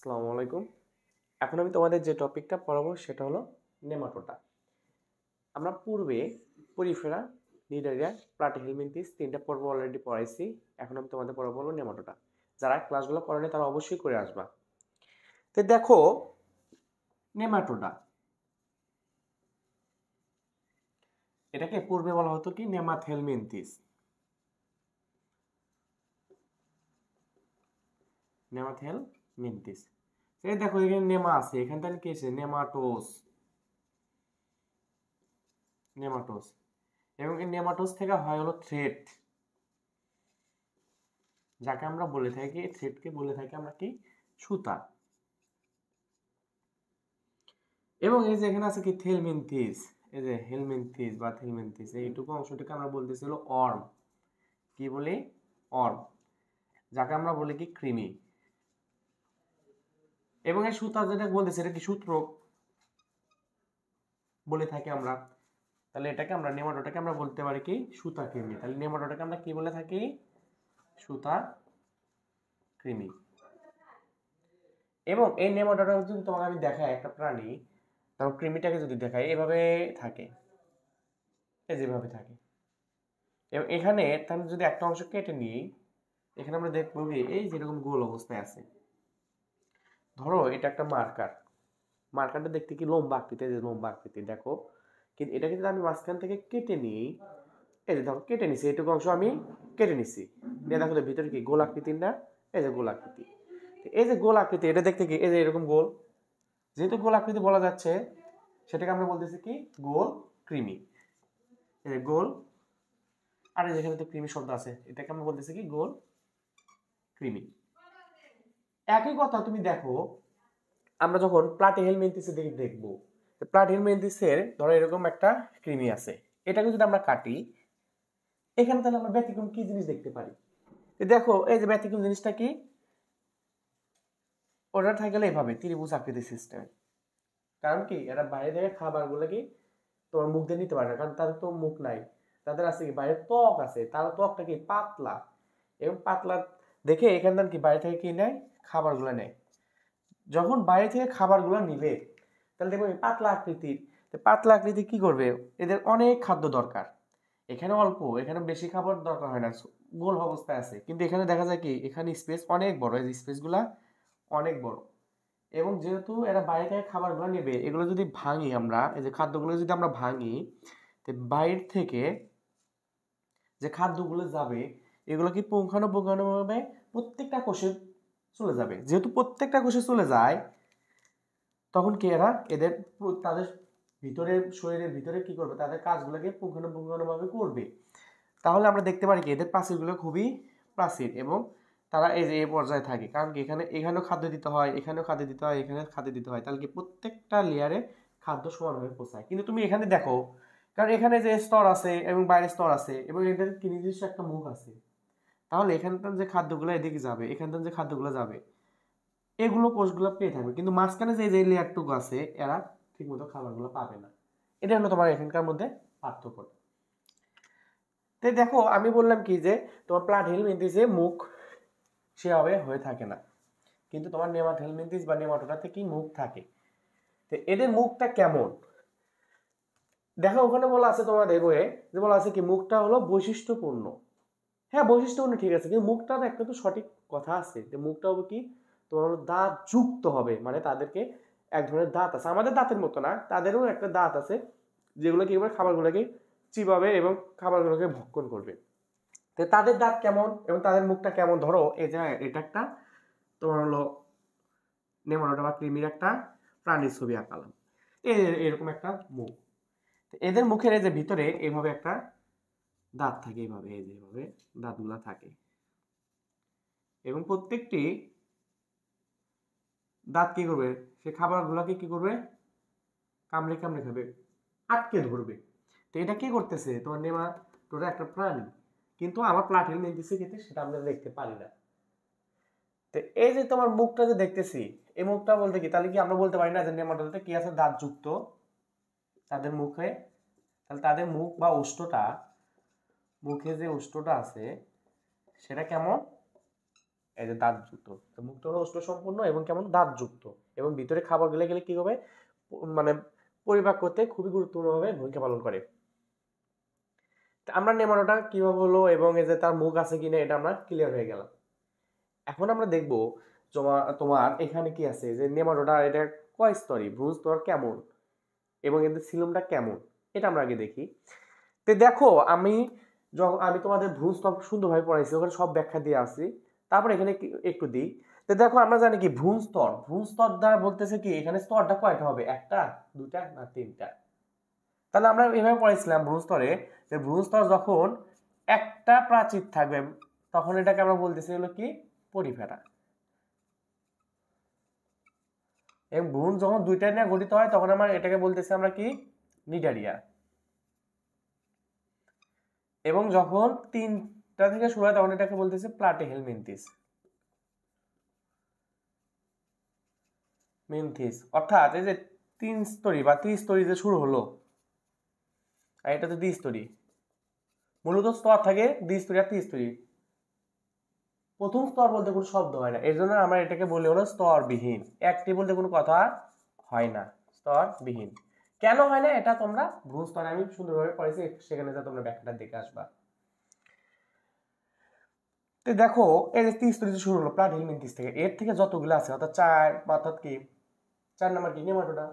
আসসালামু আলাইকুম। এখন আমি তোমাদের যে টপিকটা পড়াবো সেটা হলো নেমাটোডা। আমরা পূর্বে পরিফেরা, নিডারিয়া, প্লাটিহেলমিনথিস তিনটা পর্ব অলরেডি পড়াইছি। এখন আমি তোমাদের পড়াবো হলো নেমাটোডা। যারা ক্লাসগুলো করেনি তারা অবশ্যই করে আসবা। তো দেখো, নেমাটোডা এটাকে পূর্বে বলা হতো কি নেমাথেলমিনথিস। নেমাথেলমিনথিস। এই দেখো এখানে নেমা আছে, এখান থেকে কি আছে নেমাটোস। নেমাটোস এবং এই নেমাটোস থেকে হয় হলো থ্রেড, যাকে আমরা বলে থাকি, থ্রেডকে বলে থাকি আমরা কি সুতা। এবং এই যে এখানে আছে কি থেলমিনথিস, এই যে হেলমিনথিস বা থেলমিনথিস, এইটুকু অংশটাকে আমরা বলতেছি হলো অর্ম। কি বলি? অর্ম, যাকে আমরা বলি কি কৃমি। এবং এই সুতা যেটা বলতেছি এটা কি সূত্র বলে থাকি আমরা। তাহলে এটাকে আমরা নেমাটোডাকে আমরা বলতে পারি কি সুতা কৃমি। তাহলে নেমাটোডাকে আমরা কি বলে থাকি? সুতা কৃমি। এবং এই নেমাটোডা যদি তোমাকে আমি দেখাই একটা প্রাণী, তারপর কৃমিটাকে যদি দেখাই এভাবে থাকে, এই যেভাবে থাকে। এবং এখানে তাহলে যদি একটা অংশ কেটে নিই, এখানে আমরা দেখবো কি এই যেরকম গোল অবস্থায় আছে। ধরো এটা একটা মার্কার, মার্কারটা দেখতে কি লম্বা আকৃতি, যে লম্বা আকৃতি দেখো। কিন্তু এটা কিন্তু আমি মাঝখান থেকে কেটে নিই, এই যে দেখো কেটে নিছি, এইটুকু অংশ আমি কেটে নিছি, দিয়ে দেখো ভিতরে কি গোল আকৃতির না, এই যে গোল আকৃতি। এই যে গোল আকৃতি এটা দেখতে কি এই যে এরকম গোল, যেহেতু গোল আকৃতি বলা যাচ্ছে সেটাকে আমরা বলতেছি কি গোল কৃমি। এই যে গোল, আর যেখানে তো কৃমি শব্দ আছে এটাকে আমরা বলতেছি কি গোল কৃমি। একই কথা তুমি দেখো, আমরা যখন প্লাটিহেলমিনথিসের দিকে দেখবো, প্লাটিহেলমিনথিসের ধরো এরকম একটা কৃমি আছে, এটাকে যদি আমরা কাটি, এখানে তাহলে আমরা ব্যতিক্রম কি জিনিস দেখতে পারি? দেখো এই যে ব্যতিক্রম জিনিসটা কি, ওটা থাকলে এভাবে ত্রিভুজ আকৃতির সিস্টেম। কারণ কি এরা বাইরে থেকে খাবারগুলো কি তোমার মুখ দিয়ে নিতে পারে না, কারণ তাদের তো মুখ নাই। তাদের আছে কি বাইরে ত্বক আছে, তার ত্বকটা কি পাতলা, এবং পাতলা দেখে এখানটা কি বাইরে থেকে কি নেয়, খাবারগুলো নেয়। যখন বাইরে থেকে খাবারগুলো নিবে তাহলে দেখবে পাতলা আকৃতির, পাতলা আকৃতি কি করবে, এদের অনেক খাদ্য দরকার। এখানে অল্প, এখানে বেশি খাবার দরকার হয় না, গোল অবস্থায় আছে। কিন্তু এখানে দেখা যায় কি এখানে স্পেস অনেক বড়, এই স্পেসগুলা অনেক বড়। এবং যেহেতু এরা বাইরে থেকে খাবারগুলো নেবে, এগুলো যদি ভাঙি আমরা, এই যে খাদ্যগুলো যদি আমরা ভাঙি, বাইরে থেকে যে খাদ্যগুলো যাবে এগুলো কি পুঙ্খানুপুঙ্খানুভাবে প্রত্যেকটা কোষে চলে যাবে। যেহেতু প্রত্যেকটা কোষে চলে যায়, তখন কি এরা এদের তাদের ভিতরে শরীরের ভিতরে কি করবে, তাদের কাজগুলোকে পুঙ্খানুপুঙ্খানুভাবে করবে। তাহলে আমরা দেখতে পারি কি এদের প্রাচীরগুলো খুবই প্রাচীর, এবং তারা এই যে এই পর্যায়ে থাকে। কারণ কি এখানেও খাদ্য দিতে হয়, এখানেও খাদ্য দিতে হয়, এখানে খাদ্য দিতে হয়, তাহলে কি প্রত্যেকটা লেয়ারে খাদ্য সমানভাবে পৌঁছায়। কিন্তু তুমি এখানে দেখো, কারণ এখানে যে স্তর আছে এবং বাইরের স্তর আছে, এবং এদের কি নিজস্ব একটা মুখ আছে, তাহলে এখানকার যে খাদ্যগুলো এদিকে যাবে, এখানকার যে খাদ্যগুলো যাবে, এগুলো কোষগুলো পেয়ে থাকবে। কিন্তু মাঝখানে যে যে লেয়ারটুকু আছে এরা ঠিকমতো খাবারগুলো পাবে না। এটা হলো তোমার এখানকার মধ্যে পার্থক্য। তো দেখো আমি বললাম কি যে তোমার প্লাটিহেলমিনথিসে মুখ সেভাবে হয়ে থাকে না, কিন্তু তোমার নেমাথেলমিনথিস বা নেমাটোডাতে কি মুখ থাকে। তো এদের মুখটা কেমন দেখো, ওখানে বলা আছে তোমাদের বইয়ে, যে বলা আছে কি মুখটা হলো বৈশিষ্ট্যপূর্ণ। হ্যাঁ বৈশিষ্ট্যপূর্ণ ঠিক আছে, কিন্তু মুখটা একটা তো সঠিক কথা আছে, যে মুখটা হবে কি তোমার হলো দাঁত যুক্ত হবে, মানে তাদেরকে এক ধরনের দাঁত আছে, আমাদের দাঁতের মতো না, তাদেরও একটা দাঁত আছে, যেগুলো কি করবে খাবারগুলোকে চিবাবে এবং খাবারগুলোকে ভক্ষণ করবে। তো তাদের দাঁত কেমন এবং তাদের মুখটা কেমন, ধরো এই যে এটা একটা তোমার হলো নেমাটোডা বা কৃমির একটা প্রাণীর ছবি আঁকালাম, এরকম একটা মুখ। এদের মুখের এই যে ভিতরে এইভাবে একটা দাঁত থাকে, এইভাবে এই যে এইভাবে দাঁতগুলা থাকে, এবং প্রত্যেকটি দাঁত কি করবে, সে খাবারগুলোকে কি করবে কামড়ে কামড়ে খাবে, আটকে ধরবে। তো এটা কি করতেছে তোমার নেমাটোডা একটা প্রাণী, কিন্তু আমার প্লাটিহেলমিনথিসের ক্ষেত্রে সেটা আমরা দেখতে পারি না। তো এই যে তোমার মুখটা যে দেখতেছি, এই মুখটা বলতে কি, তাহলে কি আমরা বলতে পারি না যে নেমাটোডাতে কি আছে, দাঁত যুক্ত তাদের মুখে। তাহলে তাদের মুখ বা ওষ্ঠটা, মুখে যে ওষ্ঠটা আছে সেটা কেমন, এই যে দাঁতযুক্ত। তো মুখটা হলো ওষ্ঠ সম্পূর্ণ এবং কেমন দাঁতযুক্ত, এবং ভিতরে খাবার গেলে গেলে কি হবে, মানে পরিপাক করতে খুবই গুরুত্বপূর্ণভাবে ভূমিকা পালন করে। আমরা নেমাটোডা কিভাবে হলো এবং এই যে তার মুখ আছে কিনা এটা আমরা ক্লিয়ার হয়ে গেলাম। এখন আমরা দেখব তোমার এখানে কি আছে, যে নেমাটোডা এটা কয় স্তরী, ভ্রূণ স্তর কেমন এবং এদের সিলোমটা কেমন, এটা আমরা আগে দেখি। তো দেখো আমি তোমাদের ভ্রূণ স্তর সুন্দরভাবে পড়াইছি, ওখানে সব ব্যাখ্যা দিয়ে আসছি, তারপর এখানে একটু দিই। তো দেখো আমরা জানি কি ভ্রূণ স্তর দ্বারা বলতেছে কি এখানে স্তরটা কয়টা হবে, একটা, দুটা না তিনটা। তাহলে আমরা এভাবে পড়াইছিলাম ভ্রূণ স্তরে, যে ভ্রূণ স্তর যখন একটা প্রাচীর থাকবে তখন এটাকে আমরা বলতেছি হলো কি পরিফেরা, এবং ভ্রূণ যখন দুইটা নিয়ে গঠিত হয় তখন আমরা এটাকে বলতেছি আমরা কি নিডারিয়া, এবং যখন তিনটা থেকে শুরু হয় তখন এটাকে বলতেছি প্লাটিহেলমিনথিস। অর্থাৎ এই যে তিন স্তরী বা ত্রিস্তরী যে শুরু হলো, আর এটা তো দ্বিস্তরী, মূলত স্তর থাকে দ্বিস্তরী আর ত্রিস্তরী। প্রথম স্তর বলতে কোনো শব্দ হয় না, এর জন্য আমরা এটাকে বলি হলো স্তরবিহীন। একটি বলতে কোনো কথা হয় না, স্তরবিহীন। কেন হয় না এটা তোমরা ভ্রূণ স্তরে আমি সুন্দরভাবে পড়েছি, সেখানে যা তোমরা ব্যাখ্যাটা দেখে আসবা। তো দেখো এই যে ত্রিস্তরী শুরু হলো প্লাটিহেলমিনথিস থেকে, এর থেকে যতগুলো আছে অর্থাৎ অর্থাৎ কি 4 নাম্বার কি নেমাটোডা,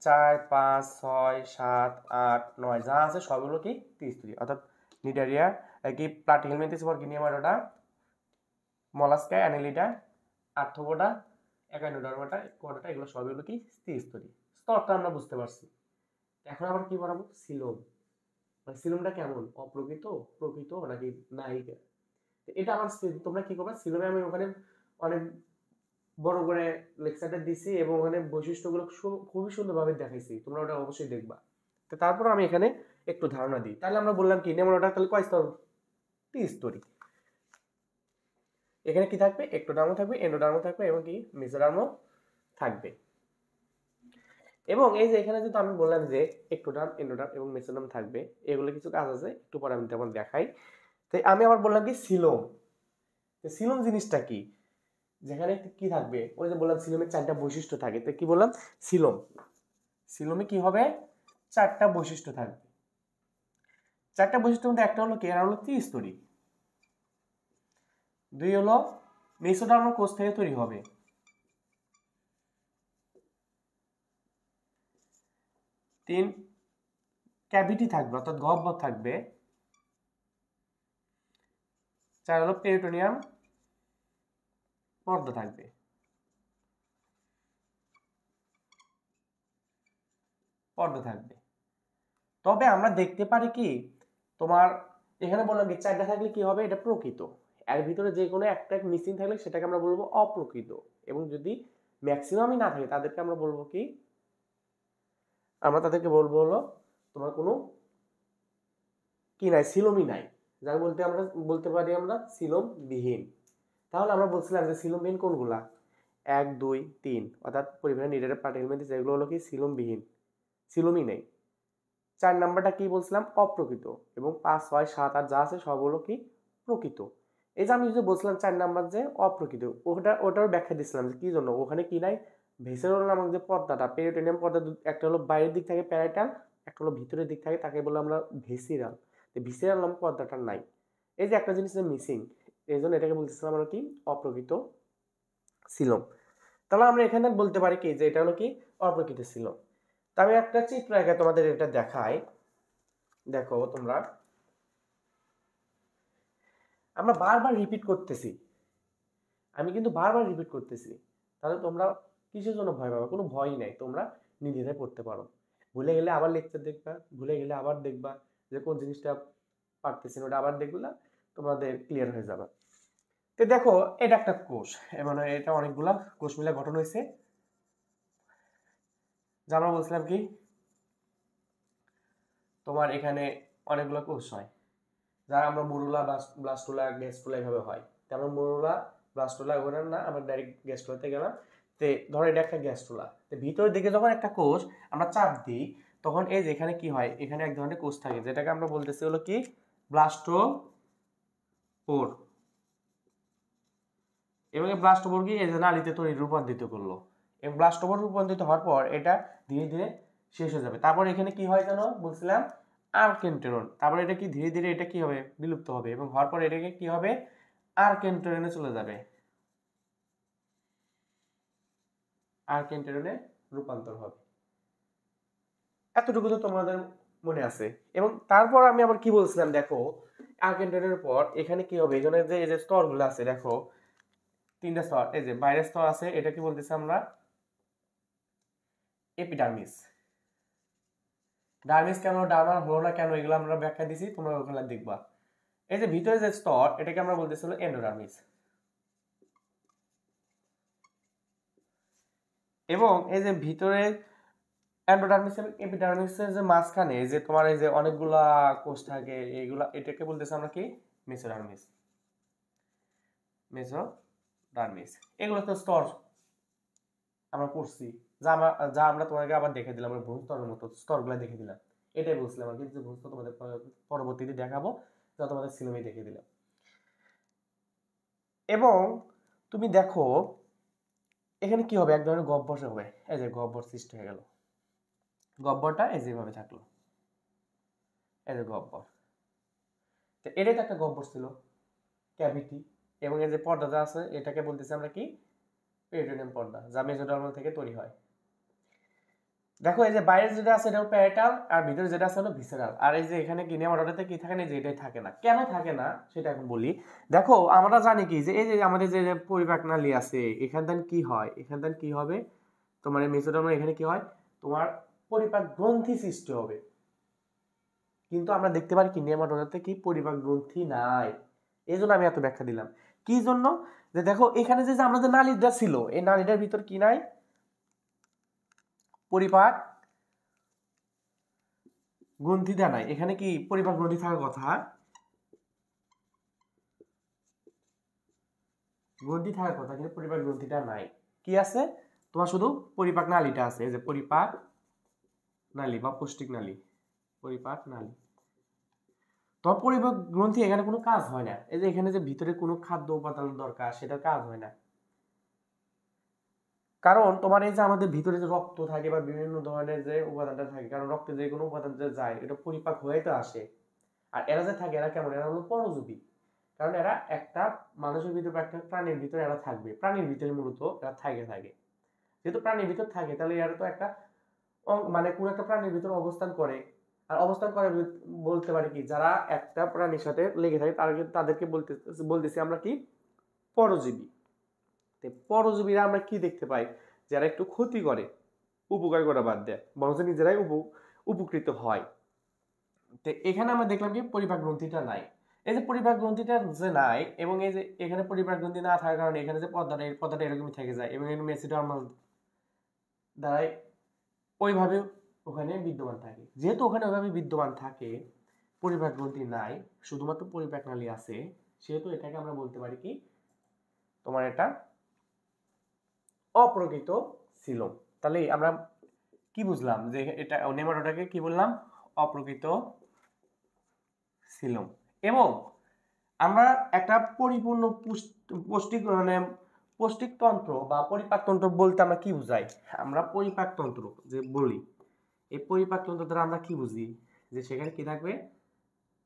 4, 5, 6, 7, 8, 9 যা আছে সবগুলো কি ত্রিস্তরী, অর্থাৎ নিডারিয়া কি প্লাটিহেলমিনথিস কি Nematoda, Mollusca, Annelida, Arthropoda, Echinodermata, কোয়াডাটা, এগুলো সবগুলো কি ত্রিস্তরী। স্তরটা আমরা বুঝতে পারছি। এখন আবার কি বানাবো, সিলোম। সিলোমটা কেমন, অপ্রকৃত, প্রকৃত নাকি নায়িকা, এটা আমার তোমরা কি করবে, সিলোমে আমি ওখানে অনেক বড় করে লেকচারটা দিছি এবং ওখানে বৈশিষ্ট্যগুলো খুবই সুন্দরভাবে দেখাইছি, তোমরা ওটা অবশ্যই দেখবা। তো তারপর আমি এখানে একটু ধারণা দিই। তাহলে আমরা বললাম কি নেমাটোডা তাহলে কয় স্তর, ত্রিস্তরী। এখানে কি থাকবে, একটোডার্মও থাকবে, এন্ডোডার্মও থাকবে এবং কি মেসোডার্মও থাকবে। এবং এই যে এখানে যেহেতু আমি বললাম যে একটোডার্ম, এন্ডোডার্ম এবং মেসোডার্ম থাকবে, এগুলো কিছু কাজ আছে, একটু পরে আমি তেমন দেখাই। তাই আমি আবার বললাম কি সিলোম। সিলোম জিনিসটা কি, যেখানে কি থাকবে, ওই যে বললাম সিলোমের 4টা বৈশিষ্ট্য থাকে, তো কি বললাম সিলোমে কি হবে, 4টা বৈশিষ্ট্য থাকবে। 4টা বৈশিষ্ট্যের মধ্যে একটা হলো কি, এরা হলো ত্রিস্তরী, 2 হলো মেসোডার্মাল কোষ থেকে তৈরি হবে, 3 ক্যাভিটি থাকবে অর্থাৎ গহ্বর থাকবে, 4 হলো পেরিটোনিয়াম পর্দা থাকবে। তবে আমরা দেখতে পারি কি তোমার এখানে বললাম কি 4টা থাকলে কি হবে, এটা প্রকৃত, এর ভিতরে যে কোনো একটা মিসিং থাকলে সেটাকে আমরা বলবো অপ্রকৃত, এবং যদি ম্যাক্সিমামই না থাকে তাদেরকে আমরা বলবো কি, তাদেরকে বলবো হলো তোমার কোনো কি নাই, সিলোমই নাই, যাকে আমরা বলতে পারি আমরা সিলোম বিহীন। তাহলে আমরা বলছিলাম যে সিলোম বিহীন কোনগুলা, 1, 2, 3 অর্থাৎ পরিবারের নিডারে প্লাটিহেলমিনথিস, এগুলো হলো কি সিলোম বিহীন, সিলোমই নেই। 4 নাম্বারটা কি বলছিলাম, অপ্রকৃত, এবং 5, 6, 7, 8 যা আছে সব হলো কি প্রকৃত। এই যে আমি যে বলছিলাম 4 নাম্বার যে অপ্রকৃত, ওটার ব্যাখ্যা দিচ্ছিলাম যে কি জন্য, ওখানে কি নাই, ভেসেরল নামক যে পর্দাটা, পেরিটোনিয়াম পর্দা, একটা হলো বাইরের দিক থেকে প্যারাইটাল, একটা হলো ভিতরের দিক থেকে, তাকে বলে আমরা ভেসিরাল। ভিসেরাল নামক পর্দাটা নাই, এই যে একটা জিনিস মিসিং, এই জন্য এটাকে বলতেছিলাম আমরা কি অপ্রকৃত সিলোম। তাহলে আমরা এখানে বলতে পারি কি যে এটা হলো কি অপ্রকৃত সিলোম। তা আমি একটা চিত্র এঁকে তোমাদের এটা দেখাই, দেখো তোমরা, আমরা বারবার রিপিট করতেছি, আমি কিন্তু বারবার রিপিট করতেছি, তাহলে তোমরা কিসের জন্য ভয় পাবে, কোনো ভয়ই নাই, তোমরা নিজেরাই পড়তে পারো। ভুলে গেলে আবার লেকচার দেখবা, ভুলে গেলে আবার দেখবা, যে কোন জিনিসটা পারতেছি না ওটা আবার দেখলা, তোমাদের ক্লিয়ার হয়ে যাবে। তো দেখো এটা একটা কোষ, মানে এটা অনেকগুলা কোষ মিলে গঠন হয়েছে, যা আমরা বলছিলাম কি তোমার এখানে অনেকগুলো কোষ হয়, যারা আমরা মরুলা, ব্লাস্টোলা, গ্যাস্ট্রোলা এভাবে হয়। তো আমরা মরুলা, ব্লাস্টোলা ওখানে না, আমরা ডাইরেক্ট গ্যাস্ট্রোলাতে গেলাম। তো ধরো এটা একটা গ্যাস্ট্রোলা, তো ভিতরের দিকে যখন একটা কোষ আমরা চাপ দিই তখন এই যে এখানে কি হয়, এখানে এক ধরনের কোষ থাকে যেটাকে আমরা বলতেছি হলো কি ব্লাস্টোপোর। এবং এই ব্লাস্টোপোর কি এই যে নালীতে তৈরি রূপান্তরিত করলো, এবং ব্লাস্টোপোর রূপান্তরিত হওয়ার পর এটা ধীরে ধীরে শেষ হয়ে যাবে। তারপর এখানে কি হয় যেন বলছিলাম, আর্কেন্টেরন। তারপর এটা কি ধীরে ধীরে এটা কি হবে, বিলুপ্ত হবে, এবং হওয়ার পর এটাকে কি হবে, আর্কেন্টেরনে চলে যাবে, আর্কেন্টেরনে রূপান্তর হবে। এতটুকু তো তোমাদের মনে আছে। এবং তারপর আমি আবার কি বলছিলাম দেখো, আর্কেন্টেরনের পর এখানে কি হবে, এখানে যে এই যে স্তরগুলো আছে দেখো, তিনটা স্তর, এই যে বাইরের স্তর আছে, এটা কি বলতেছি আমরা, এপিডার্মিস। ডার্মিস কেন ডার্মার হলো না কেন, এগুলো আমরা ব্যাখ্যা দিছি, তোমরা ওখানে দেখবা। এই যে ভিতরে যে স্তর, এটাকে আমরা বলতেছিল এন্ডোডার্মিস। এবং এই যে ভিতরে এন্ডোডার্মিস এবং এপিডার্মিসের যে মাঝখানে যে তোমার এই যে অনেকগুলা কোষ থাকে, এইগুলা এটাকে বলতেছি আমরা কি, মেসোডার্মিস। মেসোডার্মিস, এগুলো তো স্তর আমরা পড়ছি, যা আমরা তোমাকে আবার দেখে দিলাম, আমরা ভূস্তরের মতো স্তরগুলো দেখে দিলাম। এটাই বলছিলাম আর কি, যে ভূস্তর তোমাদের পরবর্তীতে দেখাবো, যা তোমাদের সিলেবাসে দেখে দিলাম। এবং তুমি দেখো এখানে কি হবে, এক ধরনের গহ্বর হবে, এই যে গহ্বর সৃষ্টি হয়ে গেল, গহ্বরটা এই যেভাবে থাকলো, এই যে গহ্বর, তো এটাই তো একটা গহ্বর ছিল, ক্যাভিটি। এবং এই যে পর্দাটা আছে, এটাকে বলতেছি আমরা কি, পেরিটোনিয়াম পর্দা, যা মেসোডার্মাল থেকে তৈরি হয়। দেখো এই যে বাইরে যেটা আছে এটা প্যারাইটাল, আর ভিতরে যেটা আছে হলো ভিসেরাল। আর এই যে এখানে কি নেমাটোডাতে কি থাকে না, যে এটাই থাকে না, কেন থাকে না সেটা এখন বলি। দেখো আমরা জানি কি, যে এই যে আমাদের যে পরিপাক নালী আছে, এখান থেকে কি হয়, এখান থেকে কি হবে, তোমার মেসোডার্মাল এখানে কি হয়, তোমার পরিপাক গ্রন্থি সৃষ্টি হবে। কিন্তু আমরা দেখতে পারি কি নেমাটোডাতে কি পরিপাক গ্রন্থি নাই। এই জন্য আমি এত ব্যাখ্যা দিলাম। কি জন্য, যে দেখো এখানে যে আমাদের নালীটা ছিল, এই নালীটার ভিতর কি নাই, পরিপাক গ্রন্থিটা নাই। এখানে কি পরিপাক গ্রন্থি থাকার কথা, গ্রন্থি থাকার কথা, কিন্তু পরিপাক গ্রন্থিটা নাই। কি আছে, তোমার শুধু পরিপাক নালীটা আছে, এই যে পরিপাক নালী বা পৌষ্টিক নালী, পরিপাক নালী। তোমার পরিপাক গ্রন্থি এখানে কোনো কাজ হয় না। এই যে এখানে যে ভিতরে কোনো খাদ্য উপাদান দরকার, সেটার কাজ হয় না। কারণ তোমার এই যে আমাদের ভিতরে যে রক্ত থাকে বা বিভিন্ন ধরনের যে উপাদানটা থাকে, কারণ রক্তে যে কোনো উপাদান যে যায়, এটা পরিপাক হয়ে তো আসে। আর এরা যে থাকে, এরা কেমন, এরা হলো পরজীবী। কারণ এরা একটা মানুষের ভিতরে, একটা প্রাণীর ভিতরে এরা থাকবে, প্রাণীর ভিতরে মূলত এরা থাকে। যেহেতু প্রাণীর ভিতর থাকে, তাহলে এরা তো একটা মানে কোন একটা প্রাণীর ভিতরে অবস্থান করে। আর অবস্থান করে বলতে পারি কি, যারা একটা প্রাণীর সাথে লেগে থাকে তাদেরকে বলতেছি আমরা কি, পরজীবী। পরজীবীরা আমরা কি দেখতে পাই, যারা একটু ক্ষতি করে, উপকার করা বাদ দেয়, বরঞ্চ নিজেরাই উপকৃত হয়। তো এখানে আমরা দেখলাম কি পরিপাক গ্রন্থিটা নাই। এই যে পরিপাক গ্রন্থিটা যে নাই, এবং এই যে এখানে পরিপাক গ্রন্থি না থাকার কারণে এখানে যে পর্দাটা, এই পর্দাটা এরকমই থেকে যায়, এবং এখানে মেসোডার্মাল দ্বারাই ওইভাবে ওখানে বিদ্যমান থাকে। যেহেতু ওখানে ওইভাবে বিদ্যমান থাকে, পরিপাক গ্রন্থি নাই, শুধুমাত্র পরিপাক নালী আছে, সেহেতু এটাকে আমরা বলতে পারি কি, তোমার এটা অপ্রকৃত সিলোম। তাহলে আমরা কি বুঝলাম, যে এটা নেমাটোডাকে কি বললাম, অপ্রকৃত সিলোম। এবং আমরা একটা পরিপূর্ণ পৌষ্টিক মানে পৌষ্টিকতন্ত্র বা পরিপাকতন্ত্র বলতে আমরা কি বুঝাই, আমরা পরিপাকতন্ত্র যে বলি, এই পরিপাকতন্ত্র দ্বারা আমরা কি বুঝি, যে সেখানে কি থাকবে,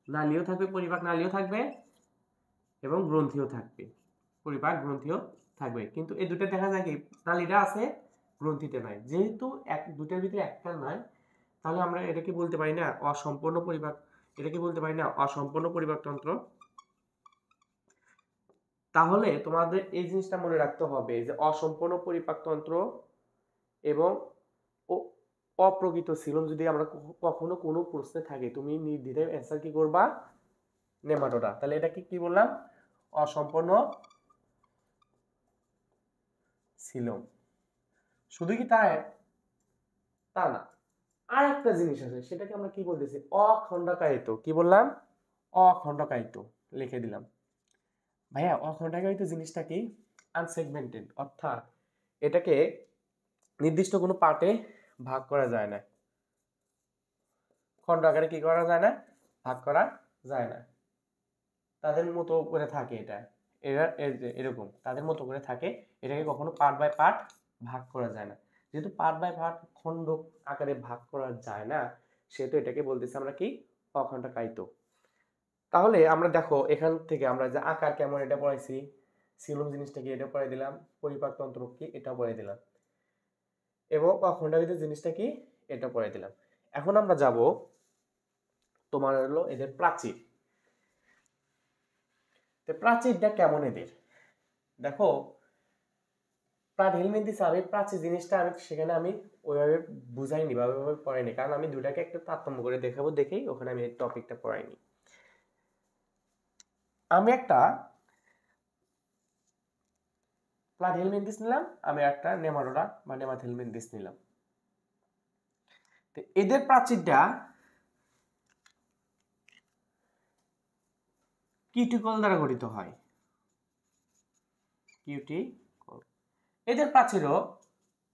নালীও থাকবে, পরিপাক নালীও থাকবে, এবং গ্রন্থিও থাকবে, পরিপাক গ্রন্থিও থাকবে। কিন্তু এই দুটো দেখা যায় কি, নালীটা আছে, গ্রন্থিতে নাই। যেহেতু দুটার ভিতরে একটা নাই, তাহলে আমরা এটাকে বলতে পারি না অসম্পূর্ণ পরিপাক, এটাকে বলতে পারি না অসম্পূর্ণ পরিপাকতন্ত্র। তাহলে তোমাদের এই জিনিসটা মনে রাখতে হবে, যে অসম্পূর্ণ পরিপাকতন্ত্র এবং অপ্রকৃত সিলোম যদি আমরা কখনো কোনো প্রশ্নে থাকে, তুমি নির্দ্বিধায় অ্যান্সার কি করবা, নেমাটোডা। তাহলে এটা কি বললাম, অসম্পূর্ণ সিলোম। শুধু কি তাই, তা না, আর একটা জিনিস আছে, সেটাকে আমরা কি বলতেছি, অখণ্ডকায়িত। কি বললাম, অখণ্ডকায়িত, লিখে দিলাম। ভাইয়া অখণ্ডকায়িত জিনিসটা কি, আনসেগমেন্টেড, অর্থাৎ এটাকে নির্দিষ্ট কোনো পার্টে ভাগ করা যায় না, খণ্ড আকারে কি করা যায় না, ভাগ করা যায় না, তাদের মতো করে থাকে এটা। এরা এরকম তাদের মতো করে থাকে, এটাকে কখনো পার্ট বাই পার্ট ভাগ করা যায় না। যেহেতু পার্ট বাই পার্ট খণ্ড আকারে ভাগ করা যায় না, সেহেতু এটাকে বলতেছি আমরা কি, অখণ্ডকায়িত। তাহলে আমরা দেখো এখান থেকে আমরা যে আকার কেমন এটা পড়াইছি, সিলোম জিনিসটা কি এটা পড়াই দিলাম, পরিপাক তন্ত্র কি এটা পড়াই দিলাম, এবং অখণ্ডায়িত জিনিসটা কি এটা পড়াই দিলাম। এখন আমরা যাব তোমার হলো এদের প্রাচীর। তো প্রাচীরটা কেমন এদের, দেখো প্লাটিহেলমিনথেস আমি প্রাচীর জিনিসটা আমি সেখানে আমি ওইভাবে বুঝাইনি বা ওইভাবে পড়াইনি, কারণ আমি দুটাকে একটু তারতম্য করে দেখাবো দেখেই ওখানে আমি এই টপিকটা পড়াইনি। আমি একটা প্লাটিহেলমিনথেস নিলাম, আমি একটা নেমাটোডা বা নেমাথেলমিনথেস নিলাম। তো এদের প্রাচীরটা কিউটিকল দ্বারা গঠিত হয়, কিউটিকল। এদের প্রাচীরও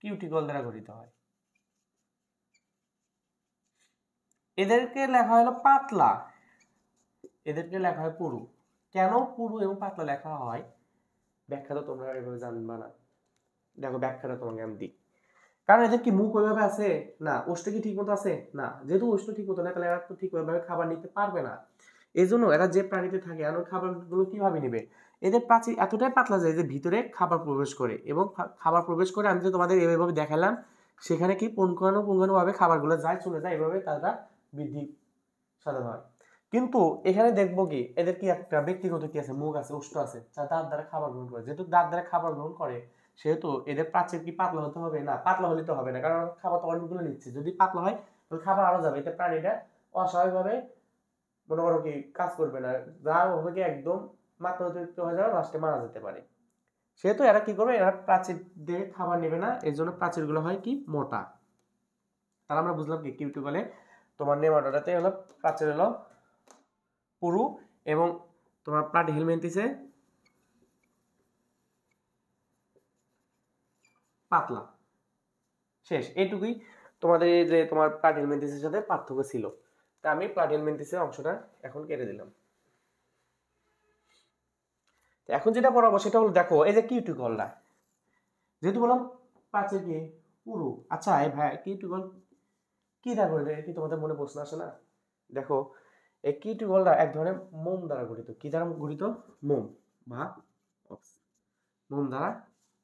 কিউটিকল দ্বারা গঠিত হয়। এদেরকে লেখা হলো পাতলা, এদেরকে লেখা হয় পুরু। কেন পুরু এবং পাতলা লেখা হয় ব্যাখ্যা তো তোমরা এভাবে জানবা না, দেখো ব্যাখ্যাটা তোমাকে আমি দিই। কারণ এদের কি মুখ ওইভাবে আছে না, ওষ্ঠ কি ঠিক মতো আছে না, যেহেতু ওষ্ঠ ঠিক মতো না তাহলে এরা তো ঠিক ওইভাবে খাবার নিতে পারবে না। এই জন্য এরা যে প্রাণীতে থাকে এমন খাবারগুলো কিভাবে নিবে, এদের প্রাচীর এতটাই পাতলা যায় যে ভিতরে খাবার প্রবেশ করে, এবং খাবার প্রবেশ করে আমি যে তোমাদের এইভাবে দেখালাম সেখানে কি পুঙ্খানু ভাবে খাবারগুলো যায় চলে যায়, এভাবে তারা বৃদ্ধি সাধন হয়। কিন্তু এখানে দেখবো কি এদের কি একটা ব্যক্তিগত কি আছে, মুখ আছে, ওষ্ঠ আছে, যা দাঁত দ্বারা খাবার গ্রহণ করে। যেহেতু দাঁত দ্বারা খাবার গ্রহণ করে সেহেতু এদের প্রাচীর কি পাতলা হতে হবে না, পাতলা হলে তো হবে না, কারণ খাবার তো অনেকগুলো নিচ্ছে। যদি পাতলা হয় তাহলে খাবার আরো যাবে, এতে প্রাণীটা অস্বাভাবিকভাবে মনে করো কি কাজ করবে না, যা হবে কি একদম মাত্রা অতিরিক্ত হয়ে যাবে, লাস্টে মারা যেতে পারে। সেহেতু এরা কি করবে, এরা প্রাচীর দিয়ে খাবার নেবে না, এই জন্য প্রাচীর গুলো হয় কি মোটা। তাহলে আমরা বুঝলাম কি কিউটিকলে তোমার নেমাটোডাতে হলো প্রাচীর হলো পুরু, এবং তোমার প্লাটিহেলমিনথেসে পাতলা। শেষ, এইটুকুই তোমাদের এই যে তোমার প্লাটিহেলমিনথেসের সাথে পার্থক্য ছিল। তা আমি প্লাটিহেলমিনথেসের অংশটা এখন কেটে দিলাম। এখন যেটা পড়াবো সেটা হলো দেখো এই যে কিউটিকলটা, যেহেতু বললাম প্রাচীর কি পুরু। আচ্ছা এই ভাই কিউটিকল কি দ্বারা গঠিত, কি তোমাদের মনে প্রশ্ন আসে না? দেখো এই কিউটিকলটা এক ধরনের মোম দ্বারা গঠিত। কি দ্বারা গঠিত? মোম বা মোম দ্বারা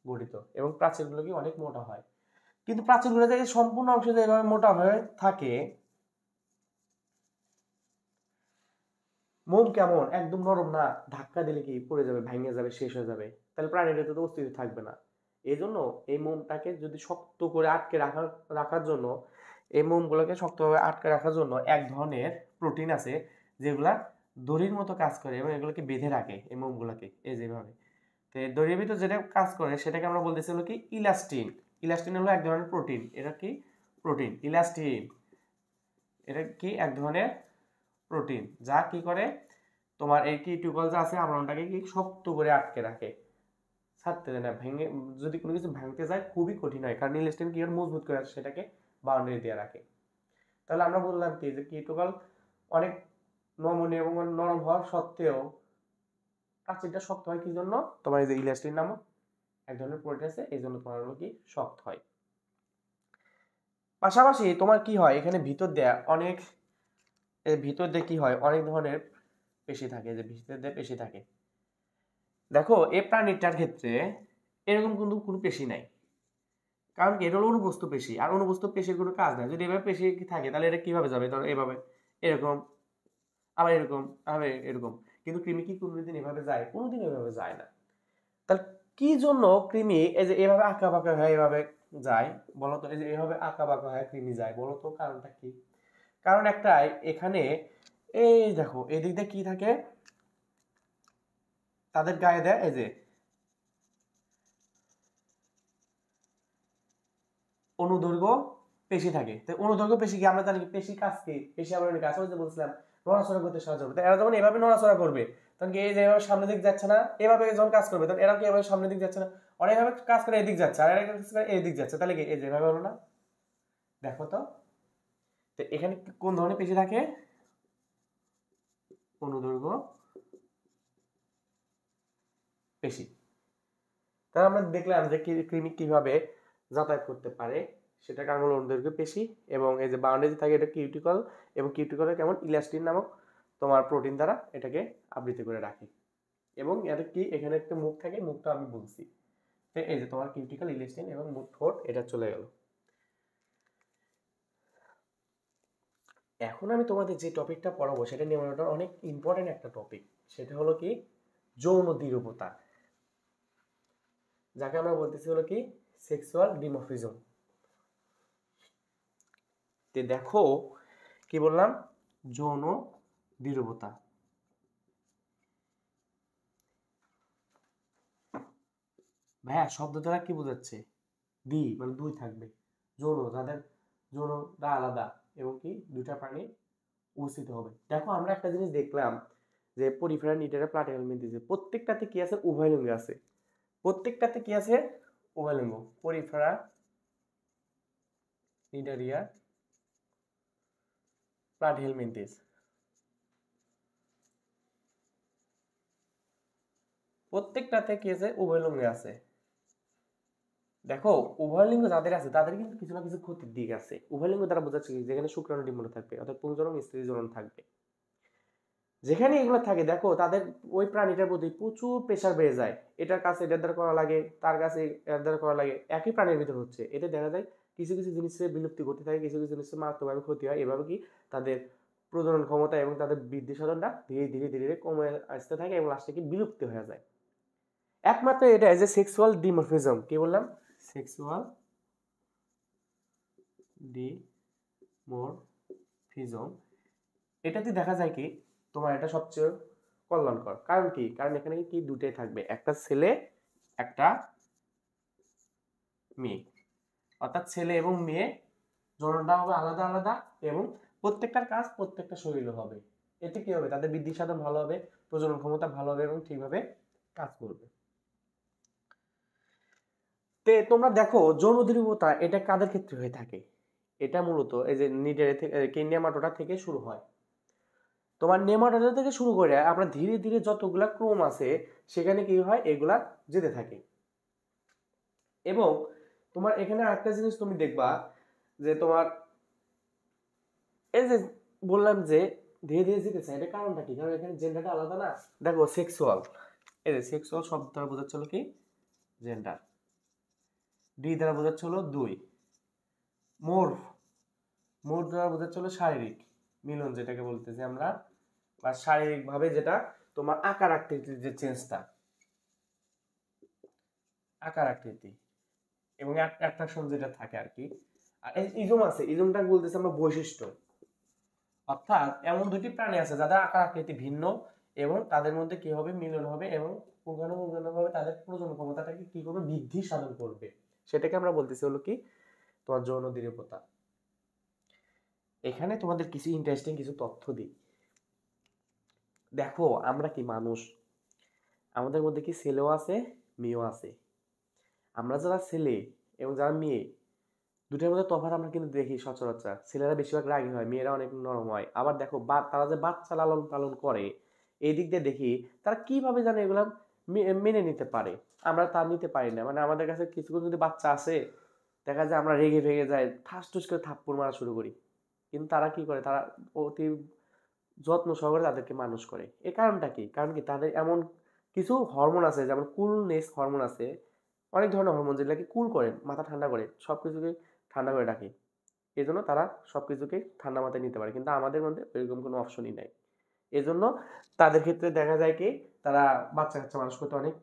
গঠিত, এবং প্রাচীরগুলো কি অনেক মোটা হয়। কিন্তু প্রাচীরগুলো যে সম্পূর্ণ অংশ যেভাবে মোটা হয়ে থাকে, মোম কেমন একদম নরম না, ধাক্কা দিলে কি পড়ে যাবে, ভেঙে যাবে, শেষ হয়ে যাবে, তাহলে প্রাণীটা তো অস্তিত্ব থাকবে না। এই জন্য এই মোমটাকে যদি শক্ত করে আটকে রাখার জন্য, এই মোমগুলোকে শক্তভাবে আটকে রাখার জন্য এক ধরনের প্রোটিন আছে যেগুলা দড়ির মতো কাজ করে, এবং এগুলোকে বেঁধে রাখে এই মোমগুলোকে এই যেভাবে। তো দড়ির ভিতর যেটা কাজ করে সেটাকে আমরা বলতেছি হলো কি ইলাস্টিন। ইলাস্টিন হলো এক ধরনের প্রোটিন, এটা কি প্রোটিন ইলাস্টিন, এটা কি এক ধরনের প্রোটিন যা কি করে তোমার এই কিউটিকল যা আছে আবরণটাকে কি শক্ত করে আটকে রাখে, ছাড়তে দেয় না। ভেঙে যদি কোনো কিছু ভাঙতে যায় খুবই কঠিন হয়, কারণ ইলাস্টিন কি মজবুত করে সেটাকে বাউন্ডারি দিয়ে রাখে। তাহলে আমরা বললাম কি যে কিউটিকল অনেক নমনীয় এবং নরম হওয়ার সত্ত্বেও প্রাচীরটা শক্ত হয় কি জন্য, তোমার এই যে ইলাস্টিন নামক এক ধরনের প্রোটিন আছে এই জন্য তোমার হলো কি শক্ত হয়। পাশাপাশি তোমার কি হয় এখানে ভিতর দেয়া অনেক, এর ভিতর দিয়ে কি হয় অনেক ধরনের পেশি থাকে, যে ভিতর দিয়ে পেশি থাকে। দেখো এই প্রাণীটার ক্ষেত্রে এরকম কিন্তু কোনো পেশি নাই, কারণ কি এটা হলো অনুবস্তু পেশি, আর অনুবস্তু পেশির কোনো কাজ নাই। যদি এভাবে পেশি থাকে তাহলে এটা কিভাবে যাবে, ধরো এভাবে, এরকম, আবার এরকম, আবার এরকম। কিন্তু কৃমি কি কোনোদিন এভাবে যায়? কোনোদিন এভাবে যায় না। তাহলে কি জন্য কৃমি এই যে এভাবে আঁকা বাঁকা হয় এভাবে যায় বলতো, এই যে এভাবে আঁকা বাঁকা হয় কৃমি যায় বলতো, কারণটা কি? কারণ একটাই, এখানে এই দেখো এদিক দিয়ে কি থাকে, তাদের গায়ে দেয় এই যে অনুদৈর্ঘ্য পেশি থাকে। তো অনুদৈর্ঘ্য পেশি কি আমরা জানি, পেশি কাজ কি, পেশি আবরণের কাজ যে বলছিলাম নড়াচড়া করতে সাহায্য করবে। এরা যখন এভাবে নড়াচড়া করবে তখন কি এই যে এভাবে সামনের দিক যাচ্ছে না, এভাবে যখন কাজ করবে তখন এরা কি এভাবে সামনের দিক যাচ্ছে না, অনেকভাবে কাজ করে এদিক যাচ্ছে, আর এরা কাজ করে এদিক যাচ্ছে, তাহলে কি এই যেভাবে হলো না? দেখো তো, তো এখানে কোন ধরনের পেশি থাকে? অনুদৈর্ঘ্য পেশি। তাহলে আমরা দেখলাম যে কৃমি কিভাবে যাতায়াত করতে পারে, সেটাকে আঙুল অনুদৈর্ঘ্য পেশি, এবং এই যে বাউন্ডারি থাকে এটা কিউটিকল, এবং কিউটিকলে কেমন ইলাস্টিন নামক তোমার প্রোটিন দ্বারা এটাকে আবৃত করে রাখে। এবং এটা কি, এখানে একটা মুখ থাকে, মুখটা আমি বলছি, এই যে তোমার কিউটিকল, ইলাস্টিন এবং মুখ, ঠোঁট, এটা চলে গেল। এখন আমি তোমাদের যে টপিকটা পড়াবো সেটা নিউমোনিটর অনেক ইম্পর্টেন্ট একটা টপিক, সেটা হলো কি যৌন দ্বিরূপতা, যাকে আমরা বলতেছি হলো কি সেক্সুয়াল ডিমরফিজম। তে দেখো কি বললাম, যৌন দ্বিরূপতা। ভাইয়া শব্দ দ্বারা কি বোঝাচ্ছে? মানে দুই থাকবে, যৌন, যাদের যৌনটা আলাদা এবং কি দুইটা প্রাণী উপস্থিত হবে। দেখো আমরা একটা জিনিস দেখলাম যে পরিফেরা, নিডারা, প্লাটিহেলমিনথেস, প্রত্যেকটাতে কি আছে? উভয়লিঙ্গ আছে। প্রত্যেকটাতে কি আছে? উভয়লিঙ্গ। পরিফেরা, নিডারিয়া, প্লাটিহেলমিনথেস, প্রত্যেকটাতে কি আছে? উভয়লিঙ্গ আছে। দেখো উভয়লিঙ্গ যাদের আছে তাদের কিন্তু কিছু না কিছু ক্ষতির দিক আছে। উভয়লিঙ্গ দ্বারা বোঝাচ্ছে কি, যেখানে শুক্রাণু ডিম্বাণু থাকবে, অর্থাৎ পুংজনন স্ত্রী জনন থাকবে, যেখানে এগুলো থাকে দেখো তাদের ওই প্রাণীটার প্রতি প্রচুর প্রেসার বেড়ে যায়। এটার কাছে এটার দ্বারা করা লাগে, তার কাছে এর দ্বারা করা লাগে, একই প্রাণীর ভিতর হচ্ছে। এতে দেখা যায় কিছু কিছু জিনিসের বিলুপ্তি ঘটতে থাকে, কিছু কিছু জিনিসের মারাত্মকভাবে ক্ষতি হয়। এভাবে কি তাদের প্রজনন ক্ষমতা এবং তাদের বৃদ্ধি সাধনটা ধীরে ধীরে ধীরে ধীরে কমে আসতে থাকে এবং লাস্টে কি বিলুপ্তি হয়ে যায়। একমাত্র এটা যে সেক্সুয়াল ডিমরফিজম, কি বললাম? সেক্সুয়াল ডিমরফিজম, এটাতে দেখা যায় কি তোমার এটা সবচেয়ে কল্যাণকর। কারণ কি? কারণ এখানে কি দুটাই থাকবে, একটা ছেলে একটা মেয়ে, অর্থাৎ ছেলে এবং মেয়ে জননটা হবে আলাদা আলাদা, এবং প্রত্যেকটার কাজ প্রত্যেকটা শরীরে হবে। এতে কি হবে? তাদের বৃদ্ধি সাধন ভালো হবে, প্রজনন ক্ষমতা ভালো হবে এবং ঠিকভাবে কাজ করবে। তে তোমরা দেখো যৌন দ্বিরূপতা এটা কাদের ক্ষেত্রে হয়ে থাকে? এটা মূলত এই যে নিডারে থেকে, নেমাটোডা থেকে শুরু হয়। তোমার নেমাটোডা থেকে শুরু করে আমরা ধীরে ধীরে যতগুলা ক্রোম আছে সেখানে কি হয়, এগুলা যেতে থাকে। এবং তোমার এখানে আরেকটা জিনিস তুমি দেখবা যে তোমার এই যে বললাম যে ধীরে ধীরে যেতেছে, এটা কারণটা কি? কারণ এখানে জেন্ডারটা আলাদা না। দেখো সেক্সুয়াল, এই যে সেক্সুয়াল শব্দ দ্বারা বোঝাচ্ছিল কি জেন্ডার, ডি দ্বারা বোঝাচ্ছিল দুই, মোর্ফ, মোর দ্বারা বোঝাচ্ছিল শারীরিক মিলন, যেটাকে বলতেছি আমরা, বা শারীরিক ভাবে যেটা তোমার আকার আকৃতির যে চেঞ্জটা, আকার আকৃতি এবং অ্যাট্রাকশন যেটা থাকে আর কি। আর ইজম আছে, ইজমটা বলতেছি আমরা বৈশিষ্ট্য, অর্থাৎ এমন দুটি প্রাণী আছে যাদের আকার আকৃতি ভিন্ন এবং তাদের মধ্যে কি হবে? মিলন হবে এবং পুঙ্খানুপুঙ্খভাবে তাদের প্রজনন ক্ষমতাটাকে কি করবে? বৃদ্ধি সাধন করবে। সেটাকে আমরা বলতেছি হলো কি তোমার যৌন দ্বিরূপতা। এখানে তোমাদের কিছু ইন্টারেস্টিং কিছু তথ্য দিই। দেখো আমরা কি মানুষ, আমাদের মধ্যে কি ছেলেও আছে মেয়েও আছে। আমরা যারা ছেলে এবং যারা মেয়ে দুটোর মধ্যে তফাৎ আমরা কিন্তু দেখি সচরাচর, ছেলেরা বেশিরভাগ রাগী হয়, মেয়েরা অনেক নরম হয়। আবার দেখো তারা যে বাচ্চা লালন পালন করে, এই দিক দিয়ে দেখি তারা কিভাবে জানে এগুলো মেনে নিতে পারে, আমরা তা নিতে পারি না। মানে আমাদের কাছে কিছু কিছু যদি বাচ্চা আসে, দেখা যায় আমরা রেগে ভেগে যাই, ঠাস ঠুস করে থাপ্পড় মারা শুরু করি। কিন্তু তারা কি করে? তারা অতি যত্ন সহকারে তাদেরকে মানুষ করে। এর কারণটা কি? কারণ কি তাদের এমন কিছু হরমোন আছে, যেমন কুলনেস হরমোন আছে, অনেক ধরনের হরমোন যেগুলোকে কুল করে, মাথা ঠান্ডা করে, সবকিছুকে ঠান্ডা করে রাখে। এই জন্য তারা সবকিছুকে ঠান্ডা মাথায় নিতে পারে, কিন্তু আমাদের মধ্যে এরকম কোনো অপশনই নাই। এই জন্য তাদের ক্ষেত্রে দেখা যায় কি তারা বাচ্চা কাচ্চা মানুষ করতে অনেক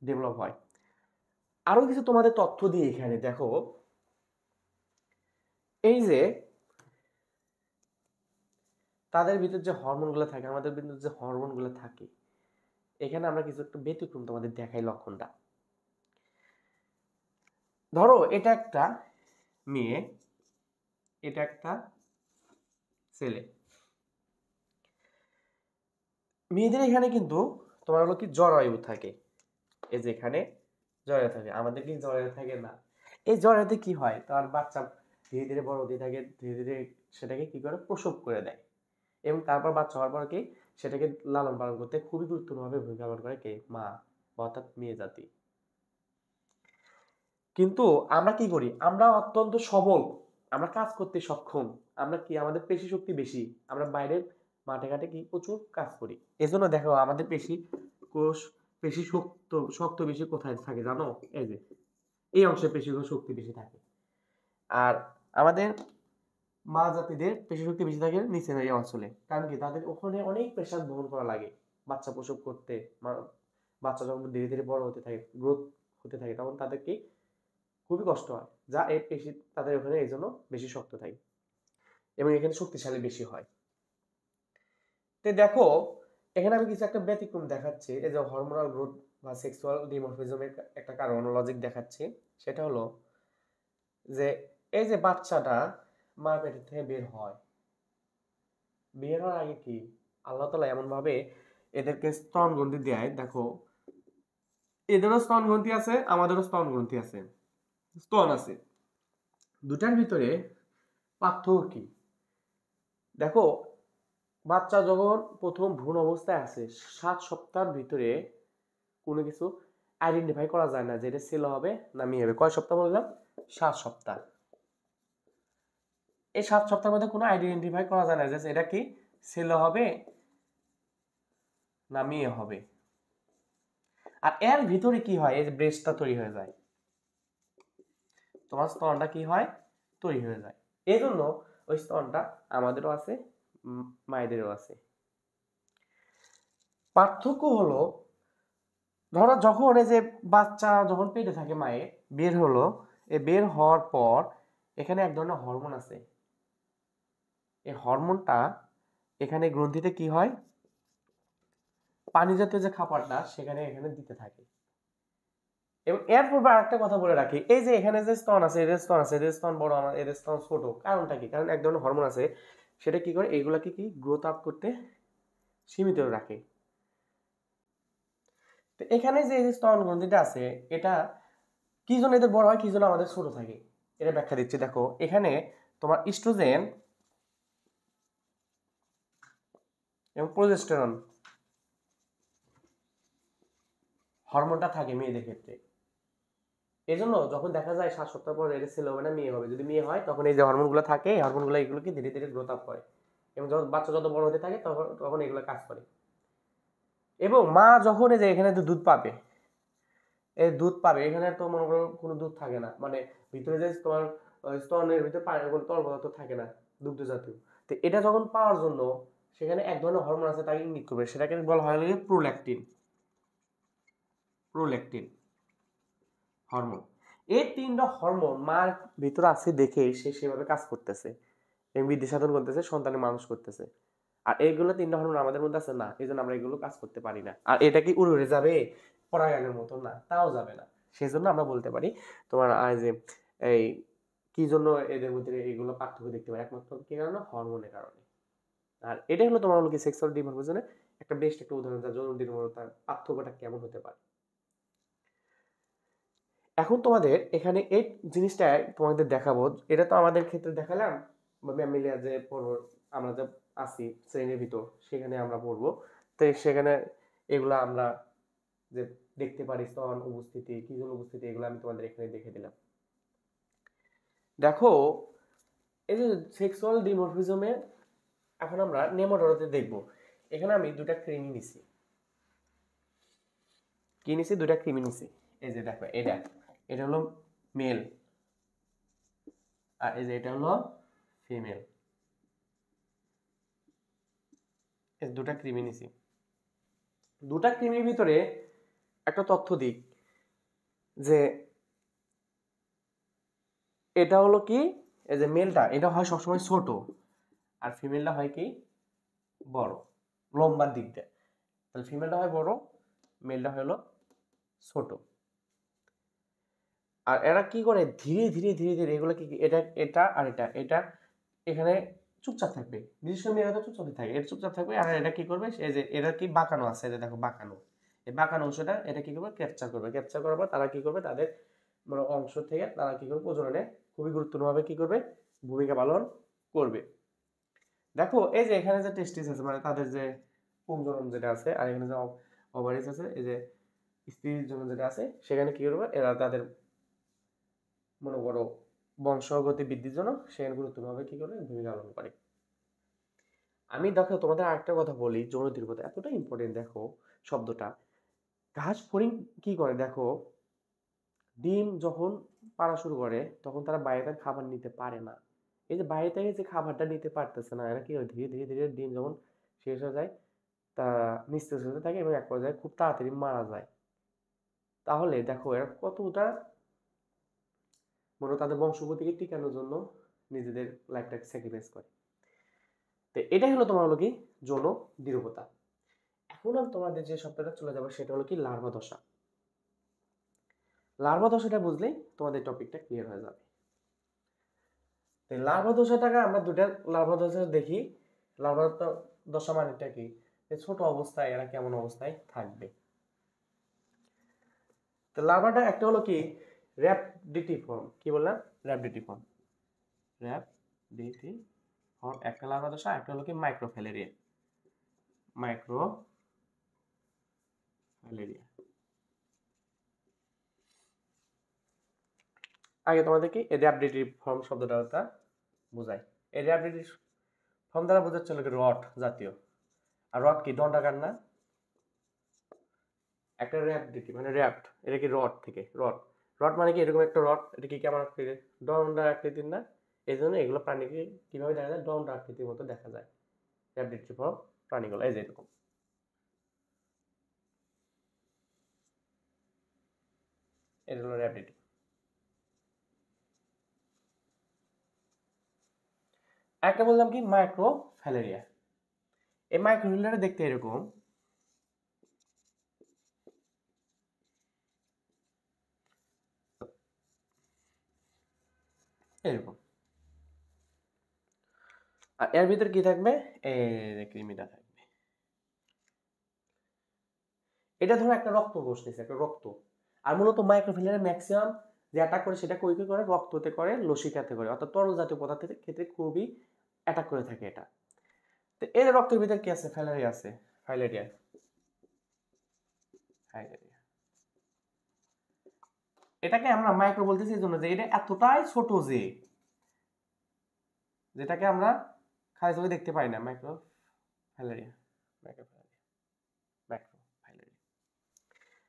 ডেভেলপ হয়। আরো কিছু তোমাদের তথ্য দিই এখানে। দেখো এই যে তাদের ভিতর যে হরমোনগুলো থাকে, আমাদের ভিতর যে হরমোনগুলো থাকে, এখানে আমরা কিছু একটা ব্যতিক্রম তোমাদের দেখাই লক্ষণটা। ধরো এটা একটা মেয়ে, এটা একটা ছেলে। মেয়েদের এখানে কিন্তু তোমার হলো কি জরায়ু থাকে, এই যে এখানে জরায়ু থাকে, আমাদের কি জরায়ু থাকে না? এই জরায়ুতে কি হয়, তার বাচ্চা ধীরে ধীরে বড় হতে থাকে, ধীরে ধীরে সেটাকে কি করে? প্রসব করে দেয়। এবং তারপর বাচ্চা হওয়ার পর কি সেটাকে লালন পালন করতে খুবই গুরুত্বপূর্ণভাবে ভূমিকা পালন করে কে? মা। অর্থাৎ মেয়ে জাতি। কিন্তু আমরা কি করি, আমরা অত্যন্ত সবল, আমরা কাজ করতে সক্ষম, আমরা কি আমাদের পেশি শক্তি বেশি, আমরা বাইরের মাঠে ঘাটে কি প্রচুর কাজ করি। এজন্য দেখো আমাদের কোষ পেশি শক্ত শক্ত বেশি কোথায় থাকে জানো, এই যে এই অংশে পেশি শক্তি বেশি থাকে। আর আমাদের মা জাতিদের পেশি শক্তি বেশি থাকে নিচের এই অঞ্চলে। কারণ কি, তাদের ওখানে অনেক প্রেসার বহন করা লাগে বাচ্চা প্রসব করতে। বাচ্চা যখন ধীরে ধীরে বড় হতে থাকে, গ্রোথ হতে থাকে, তখন তাদেরকে খুবই কষ্ট হয়, যা এই পেশি তাদের ওখানে এই জন্য বেশি শক্ত থাকে এবং এখানে শক্তিশালী বেশি হয়। তো দেখো এখানে আমি কিছু একটা ব্যতিক্রম দেখাচ্ছি, এই যে হরমোনাল গ্রোথ বা সেক্সুয়াল ডিমরফিজমের একটা কারণ লজিক দেখাচ্ছি। সেটা হলো যে এই যে বাচ্চাটা মা পেটের থেকে বের হয়, বের হওয়ার আগে কি আল্লাহ তাআলা এমন ভাবে এদেরকে স্তন গ্রন্থি দেয়। দেখো এদেরও স্তন গ্রন্থি আছে, আমাদেরও স্তন গ্রন্থি আছে, স্তন আছে, দুটার ভিতরে পার্থক্য কি দেখো। বাচ্চা যখন প্রথম ভ্রূণ অবস্থায় আছে 7 সপ্তাহের ভিতরে কোনো কিছু আইডেন্টিফাই করা যায় না যে এটা ছেলে হবে না মেয়ে হবে। কয় সপ্তাহ বললাম? 7 সপ্তাহ। এই 7 সপ্তাহের মধ্যে কোনো আইডেন্টিফাই করা যায় না যে এটা কি ছেলে হবে না মেয়ে হবে। আর এর ভিতরে কি হয়, এই যে ব্রেস্টটা তৈরি হয়ে যায়, তোমার স্তনটা কি হয় তৈরি হয়ে যায়। এই জন্য ওই স্তনটা আমাদেরও আছে, মায়েদেরও আছে। পার্থক্য হলো ধরো যখন এই যে বাচ্চা যখন পেটে থাকে মায়ে বের হলো, এই বের হওয়ার পর এখানে এক ধরনের হরমোন আছে। এই হরমোনটা এখানে গ্রন্থিতে কি হয়, পানি জাতীয় যে খাবারটা সেখানে এখানে দিতে থাকে। এবং এর পূর্বে আরেকটা কথা বলে রাখি, এই যে এখানে যে স্তন আছে, এদের স্তন আছে, এদের স্তন বড়, এদের স্তন ছোট, কারণটা কি? কারণ এক ধরনের হরমোন আছে, সেটা কি করে এইগুলাকে কি গ্রোথ আপ করতে সীমিত রাখে। তো এখানে যে স্তন গ্রন্থিটা আছে, এটা কি জন্য এদের বড় হয়, কি জন্য আমাদের ছোট থাকে, এটা ব্যাখ্যা দিচ্ছি। দেখো এখানে তোমার ইস্ট্রোজেন এবং প্রোজেস্টেরন হরমোনটা থাকে মেয়েদের ক্ষেত্রে। এই জন্য যখন দেখা যায় 7 সপ্তাহ পর এটা ছেলে হবে না মেয়ে হবে, যদি মেয়ে হয় তখন এই যে হরমোনগুলো থাকে, এই হরমোনগুলো এগুলোকে ধীরে ধীরে গ্রোথ আপ করে এবং যখন বাচ্চা যত বড় হতে থাকে তখন তখন এগুলো কাজ করে। এবং মা যখন এই যে এখানে দুধ পাবে, এই দুধ পাবে, এখানে তো মনে করো কোনো দুধ থাকে না, মানে ভিতরে যে তোমার স্তনের ভিতরে পানির কোনো তরল পদার্থ থাকে না, দুগ্ধ জাতীয়। তো এটা যখন পাওয়ার জন্য সেখানে এক ধরনের হরমোন আছে তাকে ইঙ্গিত করবে, সেটাকে বলা হয় প্রোল্যাকটিন। Prolactin hormone. এই 3টা হরমোন মার ভিতরে আছে দেখে সে সেভাবে কাজ করতেছে এবং বৃদ্ধি সাধন করতেছে, সন্তানের মানুষ করতেছে। আর এইগুলো 3টা হরমোন আমাদের মধ্যে আছে না, এই জন্য আমরা এগুলো কাজ করতে পারি না। আর এটা কি উড়ে যাবে পরাগায়নের মতো? না, তাও যাবে না। সেজন্য আমরা বলতে পারি তোমার যে এই কি জন্য এদের মধ্যে এইগুলো পার্থক্য দেখতে পারি, একমাত্র কি কারণে? হরমোনের কারণে। আর এটাই হলো তোমার হলো কি সেক্সুয়াল ডিমরফিজমের একটা বেস্ট একটা উদাহরণ, যা যৌন ডিমরফিজমের পার্থক্যটা কেমন হতে পারে। এখন তোমাদের এখানে এই জিনিসটা তোমাদের দেখাবো, এটা তো আমাদের ক্ষেত্রে দেখালাম বা মিলিয়া যে পড়বো, আমরা যে আছি শ্রেণীর ভিতর সেখানে আমরা পড়বো। তো সেখানে এগুলা আমরা যে দেখতে পারি স্তন উপস্থিতি, কি জন্য উপস্থিতি, এগুলো আমি তোমাদের এখানে দেখে দিলাম। দেখো এই যে সেক্সুয়াল ডিমরফিজমে এখন আমরা নেমাটোডাতে দেখবো। এখানে আমি দুটা কৃমি নিছি, কি নিছি? দুটা কৃমি নিছি। এই যে দেখো এটা এটা হলো মেল আর এই যে এটা হলো ফিমেল। এই দুটা কৃমি নিছি। দুটা কৃমির ভিতরে একটা তথ্য দিক যে এটা হলো কি, এই যে মেলটা এটা হয় সবসময় ছোট আর ফিমেলটা হয় কি বড়, লম্বার দিক দিয়ে। তাহলে ফিমেলটা হয় বড়, মেলটা হলো ছোট। আর এরা কি করে ধীরে ধীরে ধীরে ধীরে এগুলো কি এটা এটা আর এটা এটা এখানে চুপচাপ থাকবে, বিশেষ করে মেয়েরা তো চুপচাপ থাকে, এটা চুপচাপ থাকবে। আর এটা কি করবে, এই যে এটা কি বাঁকানো আছে, এটা দেখো বাঁকানো, এই বাঁকানো অংশটা এটা কি করবে, ক্যাপচার করবে। ক্যাপচার করার পর তারা কি করবে, তাদের মানে অংশ থেকে তারা কি করবে প্রজননে খুবই গুরুত্বপূর্ণভাবে কি করবে, ভূমিকা পালন করবে। দেখো এই যে এখানে যে টেস্টিস আছে, মানে তাদের যে পুংজনন যেটা আছে, আর এখানে যে ওভারিস আছে, এই যে স্ত্রীর জন্য যেটা আছে সেখানে কি করবে, এরা তাদের মনে করো বংশগতি বৃদ্ধির জন্য সেখানে গুরুত্বভাবে কি করে ভূমিকা পালন করে। আমি দেখো তোমাদের আরেকটা কথা বলি, যৌন দীর্ঘতা এতটা ইম্পর্টেন্ট দেখো শব্দটা। ঘাস ফড়িং কি করে দেখো, ডিম যখন পাড়া শুরু করে তখন তারা বাইরে থেকে খাবার নিতে পারে না। এই যে বাইরে থেকে যে খাবারটা নিতে পারতেছে না, এরা কি হয় ধীরে ধীরে ধীরে ডিম যখন শেষ হয়ে যায় তা নিস্তেজ হতে থাকে এবং এক পর্যায়ে খুব তাড়াতাড়ি মারা যায়। তাহলে দেখো এরা কতটা মনে তাদের বংশগতিকে টিকানোর জন্য নিজেদের লাইফটাকে স্যাক্রিফাইস করে। তো এটাই হলো তোমার হলো কি যৌন দীর্ঘতা। এখন আমি তোমাদের যে শব্দটা চলে যাবো সেটা হলো কি লার্ভা দশা। লার্ভা দশাটা বুঝলেই তোমাদের টপিকটা ক্লিয়ার হয়ে যাবে। তো লার্ভা দশাটাকে আমরা দুটা লার্ভা দশা দেখি। লার্ভা দশা মানেটা কি, ছোট অবস্থায় এরা কেমন অবস্থায় থাকবে। তো লার্ভাটা একটা হলো কি র‍্যাপডিটিফর্ম, কি বললাম র‍্যাপডিটিফর্ম, র‍্যাপডিটিফর্ম একটা লার্ভা দশা, একটা হলো কি মাইক্রোফ্যালেরিয়া, মাইক্রোফ্যালেরিয়া। আগে তোমাদেরকে এই র‍্যাপডিটিফর্ম শব্দটা বোঝাই। এই র‍্যাপডিটিফর্ম দ্বারা বোঝাচ্ছে হলো কি রড জাতীয়। আর রড কি দণ্ডাকার না, একটা র‍্যাপডিটি মানে র‍্যাপ্ট, এটা কি রড থেকে রড, রড মানে কি এরকম একটা রড, এটা কি কেমন আকৃতির দণ্ডা আকৃতির না, এই জন্য এগুলো প্রাণীকে কিভাবে দেখা যায় দণ্ডা আকৃতির মতো দেখা যায় র‍্যাপডিটিফর্ম প্রাণীগুলো, এই যে এরকম, এটা হলো র‍্যাপডিটি। একটা বললাম কি মাইক্রোফ্যালেরিয়া। এই মাইক্রোফ্যালেরিয়া দেখতে এরকম, এরকম। আর এর ভিতরে কি থাকবে, এই কৃমিটা থাকবে। এটা ধরো একটা রক্ত কোষ নিচ্ছে, একটা রক্ত। আর মূলত মাইক্রোফ্যালেরিয়া ম্যাক্সিমাম যে অ্যাটাক করে সেটা কই করে, রক্ততে করে, লসিকাতে করে, অর্থাৎ তরল জাতীয় পদার্থের ক্ষেত্রে খুবই অ্যাটাক করে থাকে এটা। তো এর রক্তের ভিতরে কি আছে, ফ্যালেরিয়া আছে, ফাইলেরিয়া, ফাইলেরিয়া। এটাকে আমরা মাইক্রো বলতেছি এই জন্য যে এটা এতটাই ছোট যে যেটাকে আমরা খালি চোখে দেখতে পাই না, মাইক্রো ফ্যালেরিয়া, মাইক্রোফ্যালেরিয়া।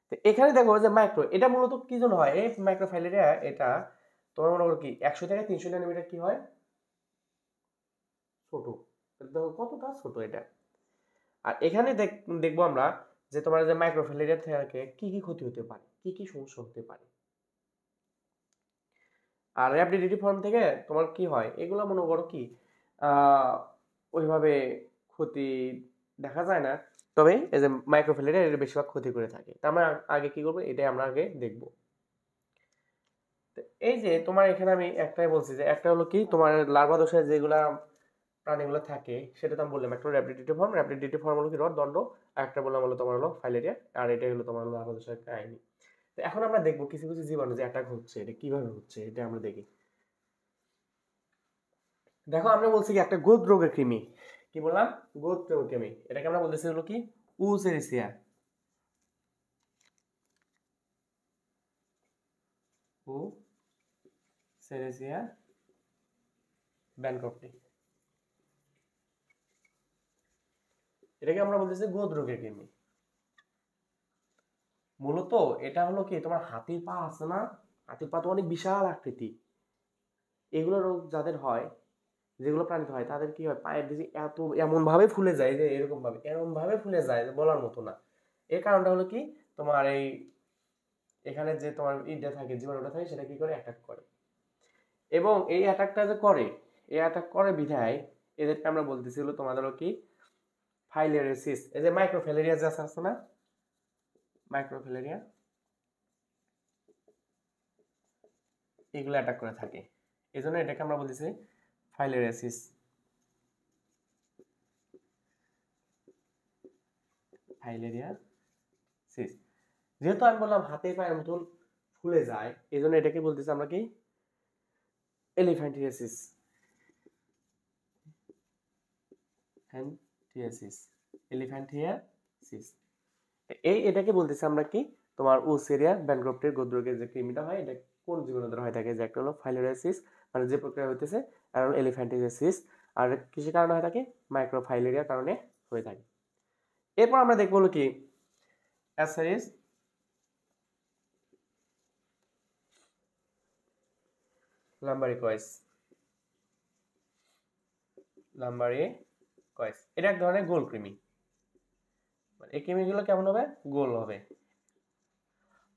তো এখানে দেখো যে মাইক্রো, এটা মূলত কি জন্য হয়, এই মাইক্রোফ্যালেরিয়া এটা তোমার মনে করো কি 100 থেকে 300 ন্যানোমিটার কি হয় ছোট, দেখো কতটা ছোট এটা। আর এখানে দেখবো আমরা যে তোমার যে মাইক্রোফ্যালেরিয়া থেকে কি কি ক্ষতি হতে পারে, কি কি সমস্যা হতে পারে। আর র‍্যাপডিটি ফর্ম থেকে তোমার কি হয়, এগুলো মনে করো কি ওইভাবে ক্ষতি দেখা যায় না, তবে এই যে মাইক্রোফ্যালেরিয়া এর বেশিরভাগ ক্ষতি করে থাকে। তা আমরা আগে কি করবো এটাই আমরা আগে দেখবো। এই যে তোমার এখানে আমি একটাই বলছি যে একটা হলো কি তোমার লার্ভা দশায় যেগুলা প্রাণীগুলো থাকে সেটা তো আমি বললাম, একটা র‍্যাপডিটি ফর্ম হলো কি রড দণ্ড, আর একটা বললাম হলো তোমার হলো ফাইলেরিয়া, আর এটাই হলো তোমার লার্ভা দশার কাহিনী। তো এখন আমরা দেখবো কিছু কিছু জীবাণু যে অ্যাটাক হচ্ছে এটা কিভাবে হচ্ছে এটা আমরা দেখি। দেখো আমরা বলছি কি একটা গোদ রোগের কৃমি, কি বললাম গোদ রোগের কৃমি, এটাকে আমরা বলতেছি হলো কি উসেরিসিয়া, উসেরিসিয়া ব্যানক্রফটি, এটাকে আমরা বলতেছি গোদ রোগের কৃমি। মূলত এটা হলো কি তোমার হাতির পা আছে না, হাতির পা তো অনেক বিশাল আকৃতি, এগুলো রোগ যাদের হয়, যেগুলো প্রাণীতে হয় তাদের কি হয় পায়ের দিকে এত এমন ভাবে ফুলে যায় যে এরকম ভাবে ফুলে যায় যে বলার মতো না। এর কারণটা হলো কি তোমার এই এখানে যে তোমার ইটা থাকে জীবাণুটা থাকে সেটা কি করে অ্যাটাক করে, এবং এই অ্যাটাকটা যে করে, এই অ্যাটাক করে বিধায় এদেরকে আমরা বলতেছি হলো তোমাদের হলো কি ফাইলেরিয়াসিস। এই যে মাইক্রোফ্যালেরিয়া যে আছে না, মাইক্রোফ্যালেরিয়া এগুলো অ্যাটাক করে থাকে, এই জন্য এটাকে আমরা বলতেছি ফাইলেরিয়াসিস, ফাইলেরিয়াসিস। যেহেতু আমি বললাম হাতে পায়ের মতন ফুলে যায় এই জন্য এটাকে বলতেছি আমরা কি এলিফ্যান্টিয়াসিস, এলিফ্যান্টিয়াসিস, এই এটাকে বলতেছি আমরা কি তোমার উসেরিয়া ব্যানক্রফটের গোদ্রোগের যে কৃমিটা হয় এটা কোন জীবাণু দ্বারা হয়ে থাকে, যে একটা হলো ফাইলেরিয়াসিস মানে যে প্রক্রিয়া হইতেছে, আর হলো এলিফ্যান্টিয়াসিস, আর কিসের কারণে হয়ে থাকে, মাইক্রোফাইলেরিয়ার কারণে হয়ে থাকে। এরপর আমরা দেখবো হলো কি অ্যাসারিস লাম্বারিকয়েস। এটা এক ধরনের গোল কৃমি, এই কৃমিগুলো কেমন হবে, গোল হবে।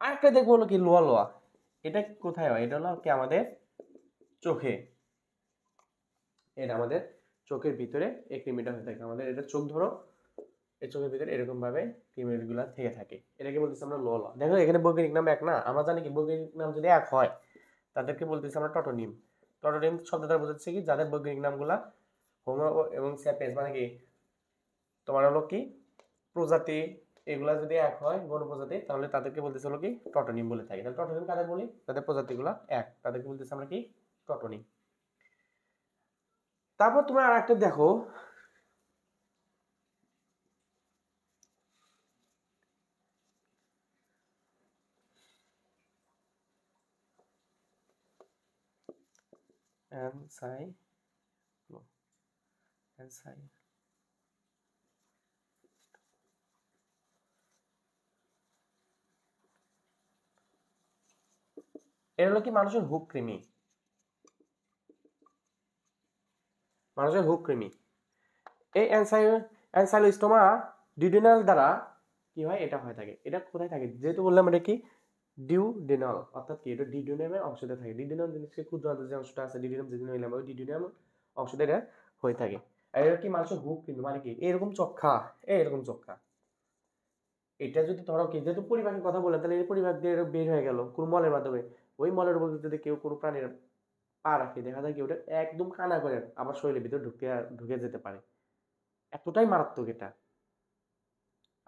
আরেকটা দেখবো হলো কি লোয়া লোয়া। এটা কোথায় হয়, এটা হলো কি আমাদের চোখে, এটা আমাদের চোখের ভিতরে এই কৃমিটা হয়ে থাকে। আমাদের এটা চোখ ধরো, এই চোখের ভিতরে এরকম ভাবে কৃমিগুলা থেকে থাকে, এটাকে বলতেছি আমরা লোয়া লোয়া। দেখো এখানে বৈজ্ঞানিক নাম এক না, আমরা জানি কি বৈজ্ঞানিক নাম যদি এক হয় তাদেরকে বলতেছি আমরা টটোনিম। টটোনিম শব্দ দ্বারা বোঝাচ্ছে কি যাদের বৈজ্ঞানিক নামগুলা হোমো এবং স্যাপিয়েন্স মানে কি তোমার হলো কি প্রজাতি, এগুলা যদি এক হয় গণ প্রজাতি তাহলে তাদেরকে বলতেছে হলো কি টটোনিম বলে থাকি। তাহলে টটোনিম কাদের বলি, তাদের প্রজাতিগুলা এক, তাদেরকে বলতেছে আমরা কি টটোনিম। তারপর তোমরা আর একটা দেখো এটা হলো কি মানুষের হুক কৃমি, মানুষের হুক কৃমি। এই অ্যানসাইলোস্টোমা ডিউডিনাল দ্বারা কি হয়, এটা হয়ে থাকে। এটা কোথায় থাকে, যেহেতু বললাম এটা কি ডিউডিনাল, অর্থাৎ কি এটা ডিউডিনামের অংশতে থাকে। ডিউডিনাম জিনিসের ক্ষুদ্র যে অংশটা আছে ডিউডিনাম যেদিন ওই ডিউডিনাম অংশটা এটা হয়ে থাকে। আর এটা কি মানুষের হুক কিন্তু মানে কি এরকম চক্খা, এরকম চক্খা। এটা যদি ধরো কি যেহেতু পরিপাকের কথা বললাম, তাহলে এই পরিপাক দিয়ে বের হয়ে গেল কোন মলের মাধ্যমে, ওই মলের উপর যদি কেউ কোনো প্রাণীর পা রাখে দেখা যায় কি ওটা একদম কানা করে আবার শরীরের ভিতরে ঢুকে যেতে পারে, এতটাই মারাত্মক এটা।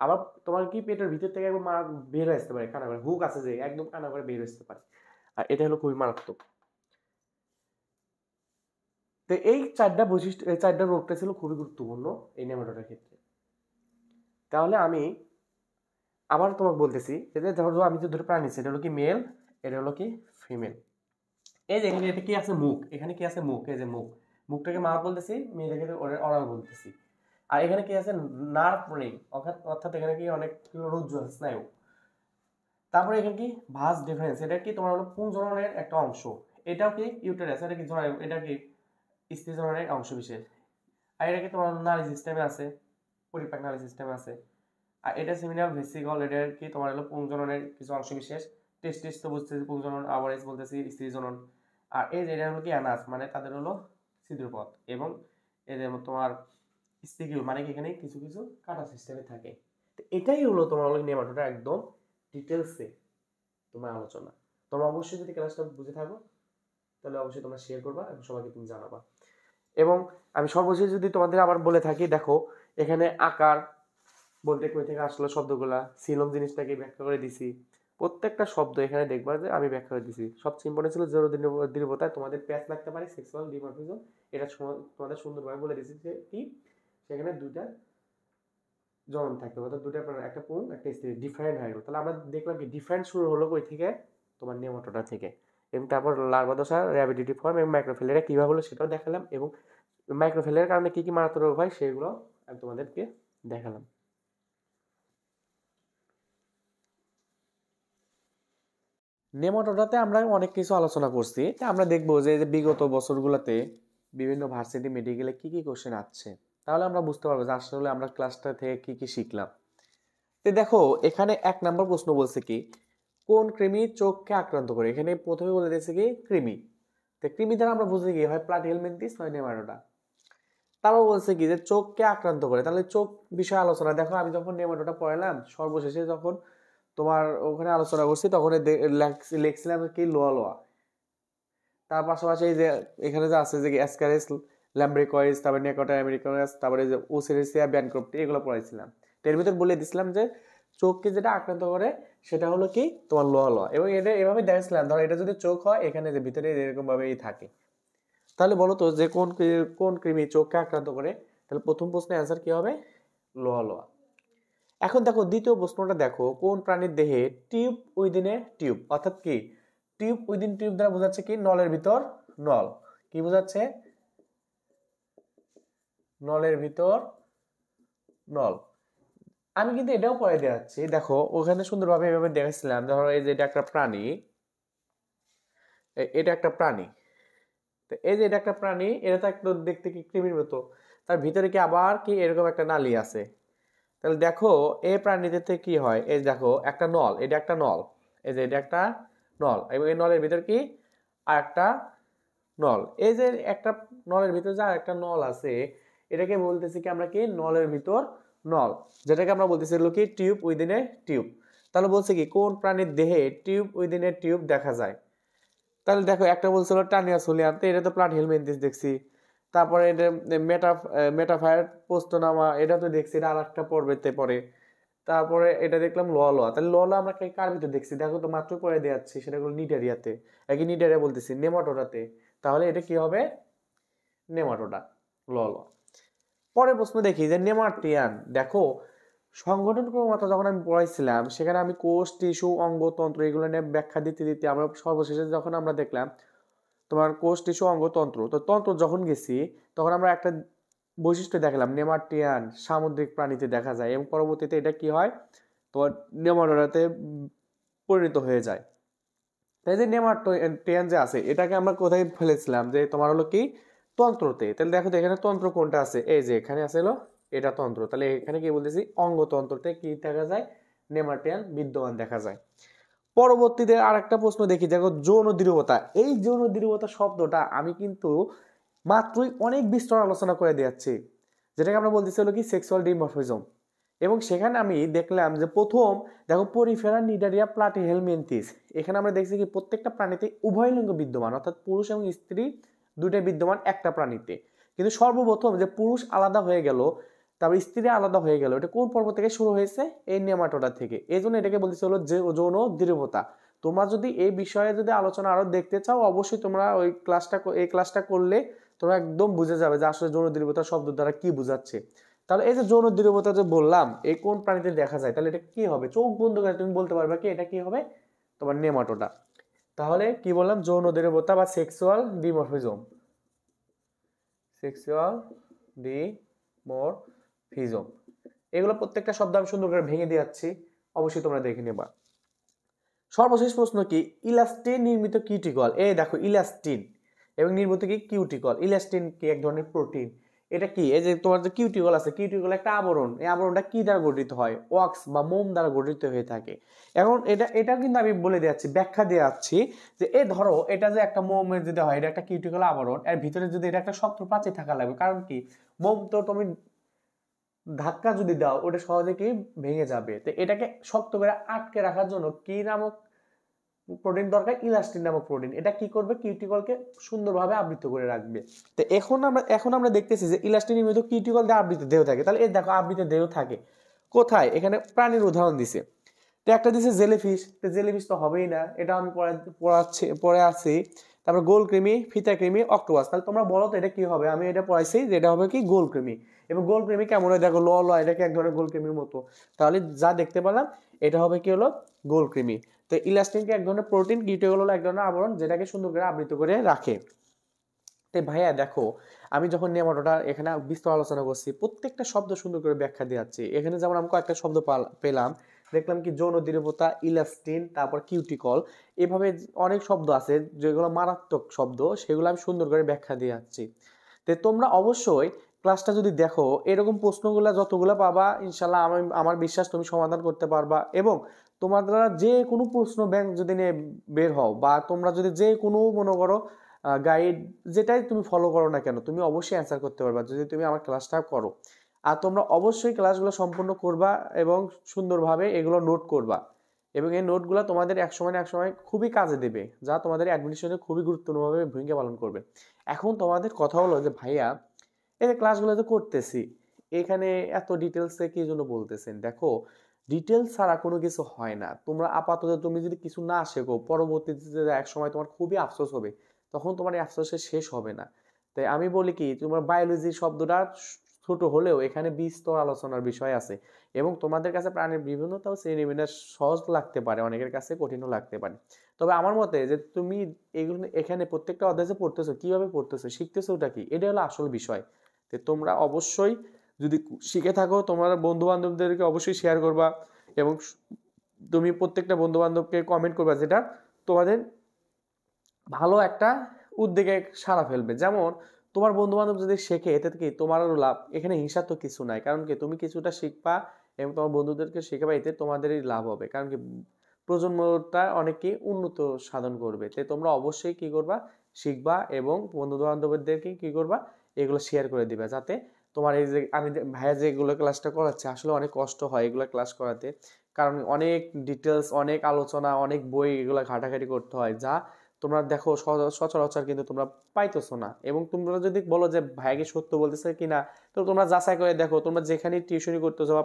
আবার তোমার কি পেটের ভিতর থেকে একদম বের হয়ে আসতে পারে কানা করে, হুক আছে যে একদম কানা করে বের আসতে পারে, আর এটা হলো খুবই মারাত্মক। তো এই চারটা বৈশিষ্ট্য, এই চারটা রোগটা ছিল খুবই গুরুত্বপূর্ণ এই নেমাটোডার ক্ষেত্রে। তাহলে আমি আবার তোমাকে বলতেছি, এটা ধরো আমি যে দুটো প্রাণী, এটা হলো কি মেল, এটা হলো কি ফিমেল। এই যে এখানে এটা কি আছে মুখ, এখানে কি আছে মুখ, এই যে মুখ, মুখটাকে মাউথ বলতেছি, মেয়েটাকে অরাল বলতেছি। আর এখানে কি আছে নার্ভ রিং, অর্থাৎ এখানে কি অনেক রজ্জু আছে, স্নায়ু। তারপরে এখানে কি ভাস ডিফারেন্স, এটা কি তোমার হলো পুংজননের একটা অংশ। এটাও কি ইউটেরাস, এটা কি জরায়ু, এটা কি স্ত্রীজননের অংশ বিশেষ। আর এটা কি তোমার নালী সিস্টেমে আছে, পরিপাক নালী সিস্টেমে আছে। আর এটা সেমিনাল ভেসিকল, এটা কি তোমার হলো পুংজননের কিছু অংশ বিশেষ। টেস্টিস তো বুঝতেছি পুংজনন, আওয়ারেজ বলতেছি স্ত্রীজনন। আর এই যে এটা হলো কি অ্যানাস মানে তাদের হলো ছিদ্রপথ, এবং এদের তোমার স্টিকিউল মানে কি এখানে কিছু কিছু কাটা সিস্টেমে থাকে। তো এটাই হলো তোমার হলো নেমাটোডা একদম ডিটেলসে তোমার আলোচনা। তোমরা অবশ্যই যদি ক্লাসটা বুঝে থাকো তাহলে অবশ্যই তোমরা শেয়ার করবা এবং সবাইকে তুমি জানাবা। এবং আমি সর্বশেষ যদি তোমাদের আবার বলে থাকি, দেখো এখানে আকার বলতে কই থেকে আসলো শব্দগুলা, সিলম জিনিসটাকে ব্যাখ্যা করে দিছি, প্রত্যেকটা শব্দ এখানে দেখবা যে আমি ব্যাখ্যা করে দিছি। সবচেয়ে ইম্পর্টেন্ট ছিল জড় দৃঢ়তা, তোমাদের প্যাচ লাগতে পারে সেক্সুয়াল ডিমরফিজম, এটা তোমাদের সুন্দরভাবে বলে দিছি যে কি সেখানে দুইটা জনন থাকতে হবে, দুইটা একটা পুং একটা স্ত্রী ডিফারেন্ট হয়ে গেল। তাহলে আমরা দেখলাম কি ডিফারেন্ট শুরু হলো কই থেকে, তোমার নেমাটোডা থেকে। এবং তারপর লার্ভা দশা, র্যাবিডিটি ফর্ম এবং মাইক্রোফিলারিয়া কিভাবে হলো সেটাও দেখালাম, এবং মাইক্রোফিলারিয়ার কারণে কি কি মারাত্মক রোগ হয় সেগুলো আমি তোমাদেরকে দেখালাম। নেমাটোডাতে আমরা অনেক কিছু আলোচনা করছি, আমরা দেখবো যে বিগত বছরগুলোতে বিভিন্ন ভার্সিটি মেডিকেলে কি কি কোশ্চেন আসছে, তাহলে আমরা বুঝতে পারবো যে আসলে আমরা ক্লাসটা থেকে কি কি শিখলাম। তো দেখো এখানে 1 নম্বর প্রশ্ন বলছে কি কোন কৃমি চোখকে আক্রান্ত করে, এখানে প্রথমে বলে দিয়েছে কি কৃমি। তো কৃমি দ্বারা আমরা বুঝি কি হয় প্লাটিহেলমিনথিস নয় নেমাটোডা। তারপর বলছে কি যে চোখকে আক্রান্ত করে, তাহলে চোখ বিষয়ে আলোচনা। দেখো আমি যখন নেমাটোডা পড়ালাম সর্বশেষে যখন তোমার ওখানে আলোচনা করছি তখন লিখছিলাম কি লোয়া লোয়া। তার পাশাপাশি এই যে এখানে যে আছে যে অ্যাসকারিস ল্যাম্ব্রিকয়েস, তারপরে নেকোটা আমেরিকানাস, তারপরে যে ওসেরিসিয়া ব্যানক্রফটি, এগুলো পড়াইছিলাম। তো এর ভিতর বলে দিছিলাম যে চোখকে যেটা আক্রান্ত করে সেটা হলো কি তোমার লোয়া লোয়া, এবং এটা এভাবে দেখছিলাম ধরো এটা যদি চোখ হয় এখানে যে ভিতরে এরকম ভাবেই থাকে। তাহলে বলো তো যে কোন কৃমি চোখকে আক্রান্ত করে, তাহলে প্রথম প্রশ্নের অ্যান্সার কি হবে লোয়া লোয়া। এখন দেখো দ্বিতীয় প্রশ্নটা দেখো, কোন প্রাণীর দেহে টিউব উইদিন এ টিউব, অর্থাৎ কি টিউব উইদিন টিউব দ্বারা বোঝাচ্ছে কি নলের ভিতর নল, কি বোঝাচ্ছে নলের ভিতর নল। আমি কিন্তু এটাও পরে দেখাচ্ছি, দেখো ওখানে সুন্দরভাবে এভাবে দেখাচ্ছিলাম, ধরো এই যে এটা একটা প্রাণী, এটা একটা প্রাণী, তো এই যে এটা একটা প্রাণী, এটা তো একদম দেখতে কি কৃমির মতো, তার ভিতরে কি আবার কি এরকম একটা নালী আছে। তাহলে দেখো এই প্রাণীতে কি হয়, এই দেখো একটা নল, এটা একটা নল, এই যে এটা একটা নল, এবং এই নলের ভিতর কি আর একটা নল, এই যে একটা নলের ভিতর যে আর একটা নল আছে, এটাকে বলতেছি কি আমরা কি নলের ভিতর নল, যেটাকে আমরা বলতেছি হলো কি টিউব উইদিন এ টিউব। তাহলে বলছে কি কোন প্রাণীর দেহে টিউব উইদিন এ টিউব দেখা যায়। তাহলে দেখো একটা বলছিল টানিয়া সোলিয়ান, তো এটা তো প্লাট হেলমিনথিস দেখছি। তারপরে এটা মেটাফায়ার পোস্তনামা, এটা তো দেখছি, এটা আর একটা পর্বেতে পড়ে। তারপরে এটা দেখলাম লওয়া, তাহলে লওয়া আমরা কার ভিতরে দেখছি, দেখো তো মাত্র পরে দেখাচ্ছি, সেটা হলো নিডারিয়াতে, একই নিডারিয়া বলতেছি নেমাটোডাতে, তাহলে এটা কি হবে নেমাটোডা লওয়া। পরের প্রশ্ন দেখি যে নেমাটিয়ান, দেখো সংগঠন ক্রমতা যখন আমি পড়াইছিলাম সেখানে আমি কোষ টিস্যু অঙ্গতন্ত্র এগুলো নিয়ে ব্যাখ্যা দিতে দিতে আমরা সর্বশেষে যখন আমরা দেখলাম তোমার কোষ টিস্যু অঙ্গতন্ত্র, তো তন্ত্র যখন গেছি তখন আমরা একটা বৈশিষ্ট্য দেখালাম নেমাটিয়ান সামুদ্রিক প্রাণীতে দেখা যায়, এবং পরবর্তীতে এটা কি হয় তোমার নেমাটোডাতে পরিণত হয়ে যায়। তাই যে নেমাটোডিয়ান যে আছে এটাকে আমরা কোথায় ফেলেছিলাম, যে তোমার হলো কি তন্ত্রতে। তাহলে দেখো তো এখানে তন্ত্র কোনটা আছে, এই যে এখানে আছে হলো এটা তন্ত্র, তাহলে এখানে কি বলতেছি অঙ্গতন্ত্রতে কি দেখা যায় নেমাটিয়ান বিদ্যমান দেখা যায়। পরবর্তীতে আর একটা প্রশ্ন দেখি, দেখো যৌন দৃঢ়তা, এই যৌন দৃঢ়তা শব্দটা আমি কিন্তু মাত্রই অনেক বিস্তর আলোচনা করে দিচ্ছি, যেটাকে আমরা বলতেছি হলো কি সেক্সুয়াল ডিমরফিজম। এবং সেখানে আমি দেখলাম যে প্রথম দেখো পরিফেরা নিডারিয়া প্লাটিহেলমিনথিস, এখানে আমরা দেখছি কি প্রত্যেকটা প্রাণীতে উভয় লিঙ্গ বিদ্যমান, অর্থাৎ পুরুষ এবং স্ত্রী দুইটাই বিদ্যমান একটা প্রাণীতে, কিন্তু সর্বপ্রথম যে পুরুষ আলাদা হয়ে গেল তারপর স্ত্রী আলাদা হয়ে গেল, এটা কোন পর্ব থেকে শুরু হয়েছে এই নেমাটোডা থেকে, এই জন্য এটাকে বলতেছে হলো যে যৌন দৃঢ়তা। তোমরা যদি এই বিষয়ে যদি আলোচনা আরো দেখতে চাও অবশ্যই তোমরা ওই ক্লাসটা করলে তোমরা একদম বুঝে যাবে যে আসলে যৌন দৃঢ়তা শব্দ দ্বারা কি বোঝাচ্ছে। তাহলে এই যে যৌন দৃঢ়তা যে বললাম এই কোন প্রাণীতে দেখা যায়, তাহলে এটা কি হবে, চোখ বন্ধ করে তুমি বলতে পারবে কি এটা কি হবে তোমার নেমাটোডা। তাহলে কি বললাম যৌন দৃঢ়তা বা সেক্সুয়াল ডিমরফিজম, সেক্সুয়াল ডিমরফিজম, এগুলো প্রত্যেকটা শব্দ আমি সুন্দর করে ভেঙে দিয়ে যাচ্ছি, অবশ্যই তোমরা দেখে নেবা। সর্বশেষ প্রশ্ন কি ইলাস্টিন নির্মিত কিউটিকল, এই দেখো ইলাস্টিন এবং নির্মিত কি কিউটিকল, ইলাস্টিন কি এক ধরনের প্রোটিন, এটা কি এই যে তোমার যে কিউটিকল আছে, কিউটিকল একটা আবরণ, এই আবরণটা কি দ্বারা গঠিত হয় ওয়াক্স বা মোম দ্বারা গঠিত হয়ে থাকে। এখন এটা কিন্তু আমি বলে দিচ্ছি ব্যাখ্যা দিয়ে যাচ্ছি যে এই ধরো এটা যে একটা মোমের যদি হয় এটা একটা কিউটিকল আবরণ, এর ভিতরে যদি এটা একটা শক্ত প্রাচীর থাকা লাগবে, কারণ কি মোম তো তুমি ধাক্কা যদি দাও ওটা সহজে কি ভেঙে যাবে, তো এটাকে শক্ত করে আটকে রাখার জন্য কি নামক প্রোটিন দরকার, ইলাস্টিন নামক প্রোটিন, এটা কি করবে কিউটিকলকে সুন্দরভাবে আবৃত করে রাখবে। তো এখন আমরা দেখতেছি যে ইলাস্টিন নির্মিত কিউটিকল দিয়ে আবৃত দেহ থাকে, তাহলে এই দেখো আবৃত দেহ থাকে কোথায়, এখানে প্রাণীর উদাহরণ দিছে, তো একটা দিছে জেলিফিশ, তো জেলিফিশ তো হবেই না, এটা আমি পড়ে আছি। তারপর গোল কৃমি, ফিতা কৃমি, অক্টোপাস, তাহলে তোমরা বলো তো এটা কি হবে, আমি এটা পড়াইছি যে এটা হবে কি গোল কৃমি, এবং গোল কৃমি কেমন হয় দেখো ল এটাকে এক ধরনের গোল কৃমির মতো, তাহলে যা দেখতে পেলাম এটা হবে কি হলো গোল কৃমি। তো ইলাস্টিনকে এক ধরনের প্রোটিন, কিউটিকল হলো এক ধরনের আবরণ যেটাকে সুন্দর করে আবৃত করে রাখে। তো ভাইয়া দেখো আমি যখন নেমাটোডা এখানে বিস্তর আলোচনা করছি প্রত্যেকটা শব্দ সুন্দর করে ব্যাখ্যা দিয়ে যাচ্ছি, এখানে যেমন আমি কয়েকটা শব্দ পেলাম, দেখলাম কি যৌন দৃঢ়তা, ইলাস্টিন, তারপর কিউটিকল, এভাবে অনেক শব্দ আছে যেগুলো মারাত্মক শব্দ, সেগুলো আমি সুন্দর করে ব্যাখ্যা দিয়ে যাচ্ছি। তো তোমরা অবশ্যই ক্লাসটা যদি দেখো এরকম প্রশ্নগুলো যতগুলো পাবা ইনশাল্লাহ আমার বিশ্বাস তুমি সমাধান করতে পারবা, এবং তোমরা যে কোনো প্রশ্ন ব্যাংক যদি নিয়ে বের হও বা তোমরা যদি যে কোনো মনে করো গাইড যেটাই তুমি ফলো করো না কেন তুমি অবশ্যই অ্যান্সার করতে পারবা যদি তুমি আমার ক্লাসটা করো। আর তোমরা অবশ্যই ক্লাসগুলো সম্পূর্ণ করবা এবং সুন্দরভাবে এগুলো নোট করবা, এবং এই নোটগুলো তোমাদের এক সময় না এক সময় খুবই কাজে দেবে, যা তোমাদের অ্যাডমিশনে খুবই গুরুত্বপূর্ণভাবে ভূমিকা পালন করবে। এখন তোমাদের কথা হলো যে ভাইয়া এই যে ক্লাসগুলো তো করতেছি এখানে এত ডিটেলসে কি জন্য বলতেছেন, দেখো ডিটেলস ছাড়া কোনো কিছু হয় না, তোমরা আপাতত তুমি যদি কিছু না শেখো পরবর্তীতে এক সময় তোমার খুবই আফসোস হবে, তখন তোমার এই আফসোসের শেষ হবে না। তাই আমি বলি কি তোমার বায়োলজি শব্দটা ছোট হলেও এখানে বিস্তর আলোচনার বিষয় আছে এবং তোমাদের কাছে প্রাণীর বিভিন্নতাও শ্রেণীবিন্যাস সহজ লাগতে পারে, অনেকের কাছে কঠিনও লাগতে পারে। তবে আমার মতে যে তুমি এগুলো এখানে প্রত্যেকটা অধ্যায়ে যে পড়তেছো, কিভাবে পড়তেছো, শিখতেছো ওটা কি, এটা হলো আসল বিষয়। তো তোমরা অবশ্যই যদি শিখে থাকো তোমার বন্ধু বান্ধবদেরকে অবশ্যই শেয়ার করবা এবং তুমি প্রত্যেকটা বন্ধু বান্ধবকে কমেন্ট করবা, যেটা তোমাদের ভালো একটা উদ্যোগে সাড়া ফেলবে। যেমন তোমার বন্ধু বান্ধব যদি শেখে এতে কি তোমারও লাভ, এখানে হিংসা তো কিছু নাই। কারণ কি তুমি কিছুটা শিখবা এবং তোমার বন্ধুদেরকে শেখাবা, এতে তোমাদেরই লাভ হবে। কারণ কি প্রজন্মটা অনেকই উন্নত সাধন করবে। তাই তোমরা অবশ্যই কি করবা, শিখবা এবং বন্ধু বান্ধবদেরকে কি করবা, এগুলো শেয়ার করে দিবা, যাতে তোমার এই যে আমি ভাইয়া যেগুলো ক্লাসটা করাচ্ছে আসলে অনেক কষ্ট হয় এগুলো ক্লাস করাতে। কারণ অনেক ডিটেলস, অনেক আলোচনা, অনেক বই এগুলো ঘাটাঘাটি করতে হয়, যা তোমরা দেখো সচরাচর কিন্তু তোমরা পাইতেছো না। এবং তোমরা যদি বলো যে ভাইকে সত্য বলতেছে কিনা, তো তোমরা যাচাই করে দেখো, তোমরা যেখানে টিউশনি করতেছো বা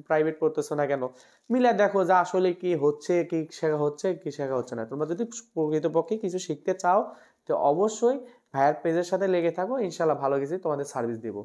প্রাইভেট পড়তেছো না কেন, মিলে দেখো যে আসলে কি হচ্ছে, কি শেখা হচ্ছে, কি শেখা হচ্ছে না। তোমরা যদি প্রকৃতপক্ষে কিছু শিখতে চাও তো অবশ্যই ভাইয়ার পেজের সাথে লেগে থাকো, ইনশাল্লাহ ভালো কিছু তোমাদের সার্ভিস দিব।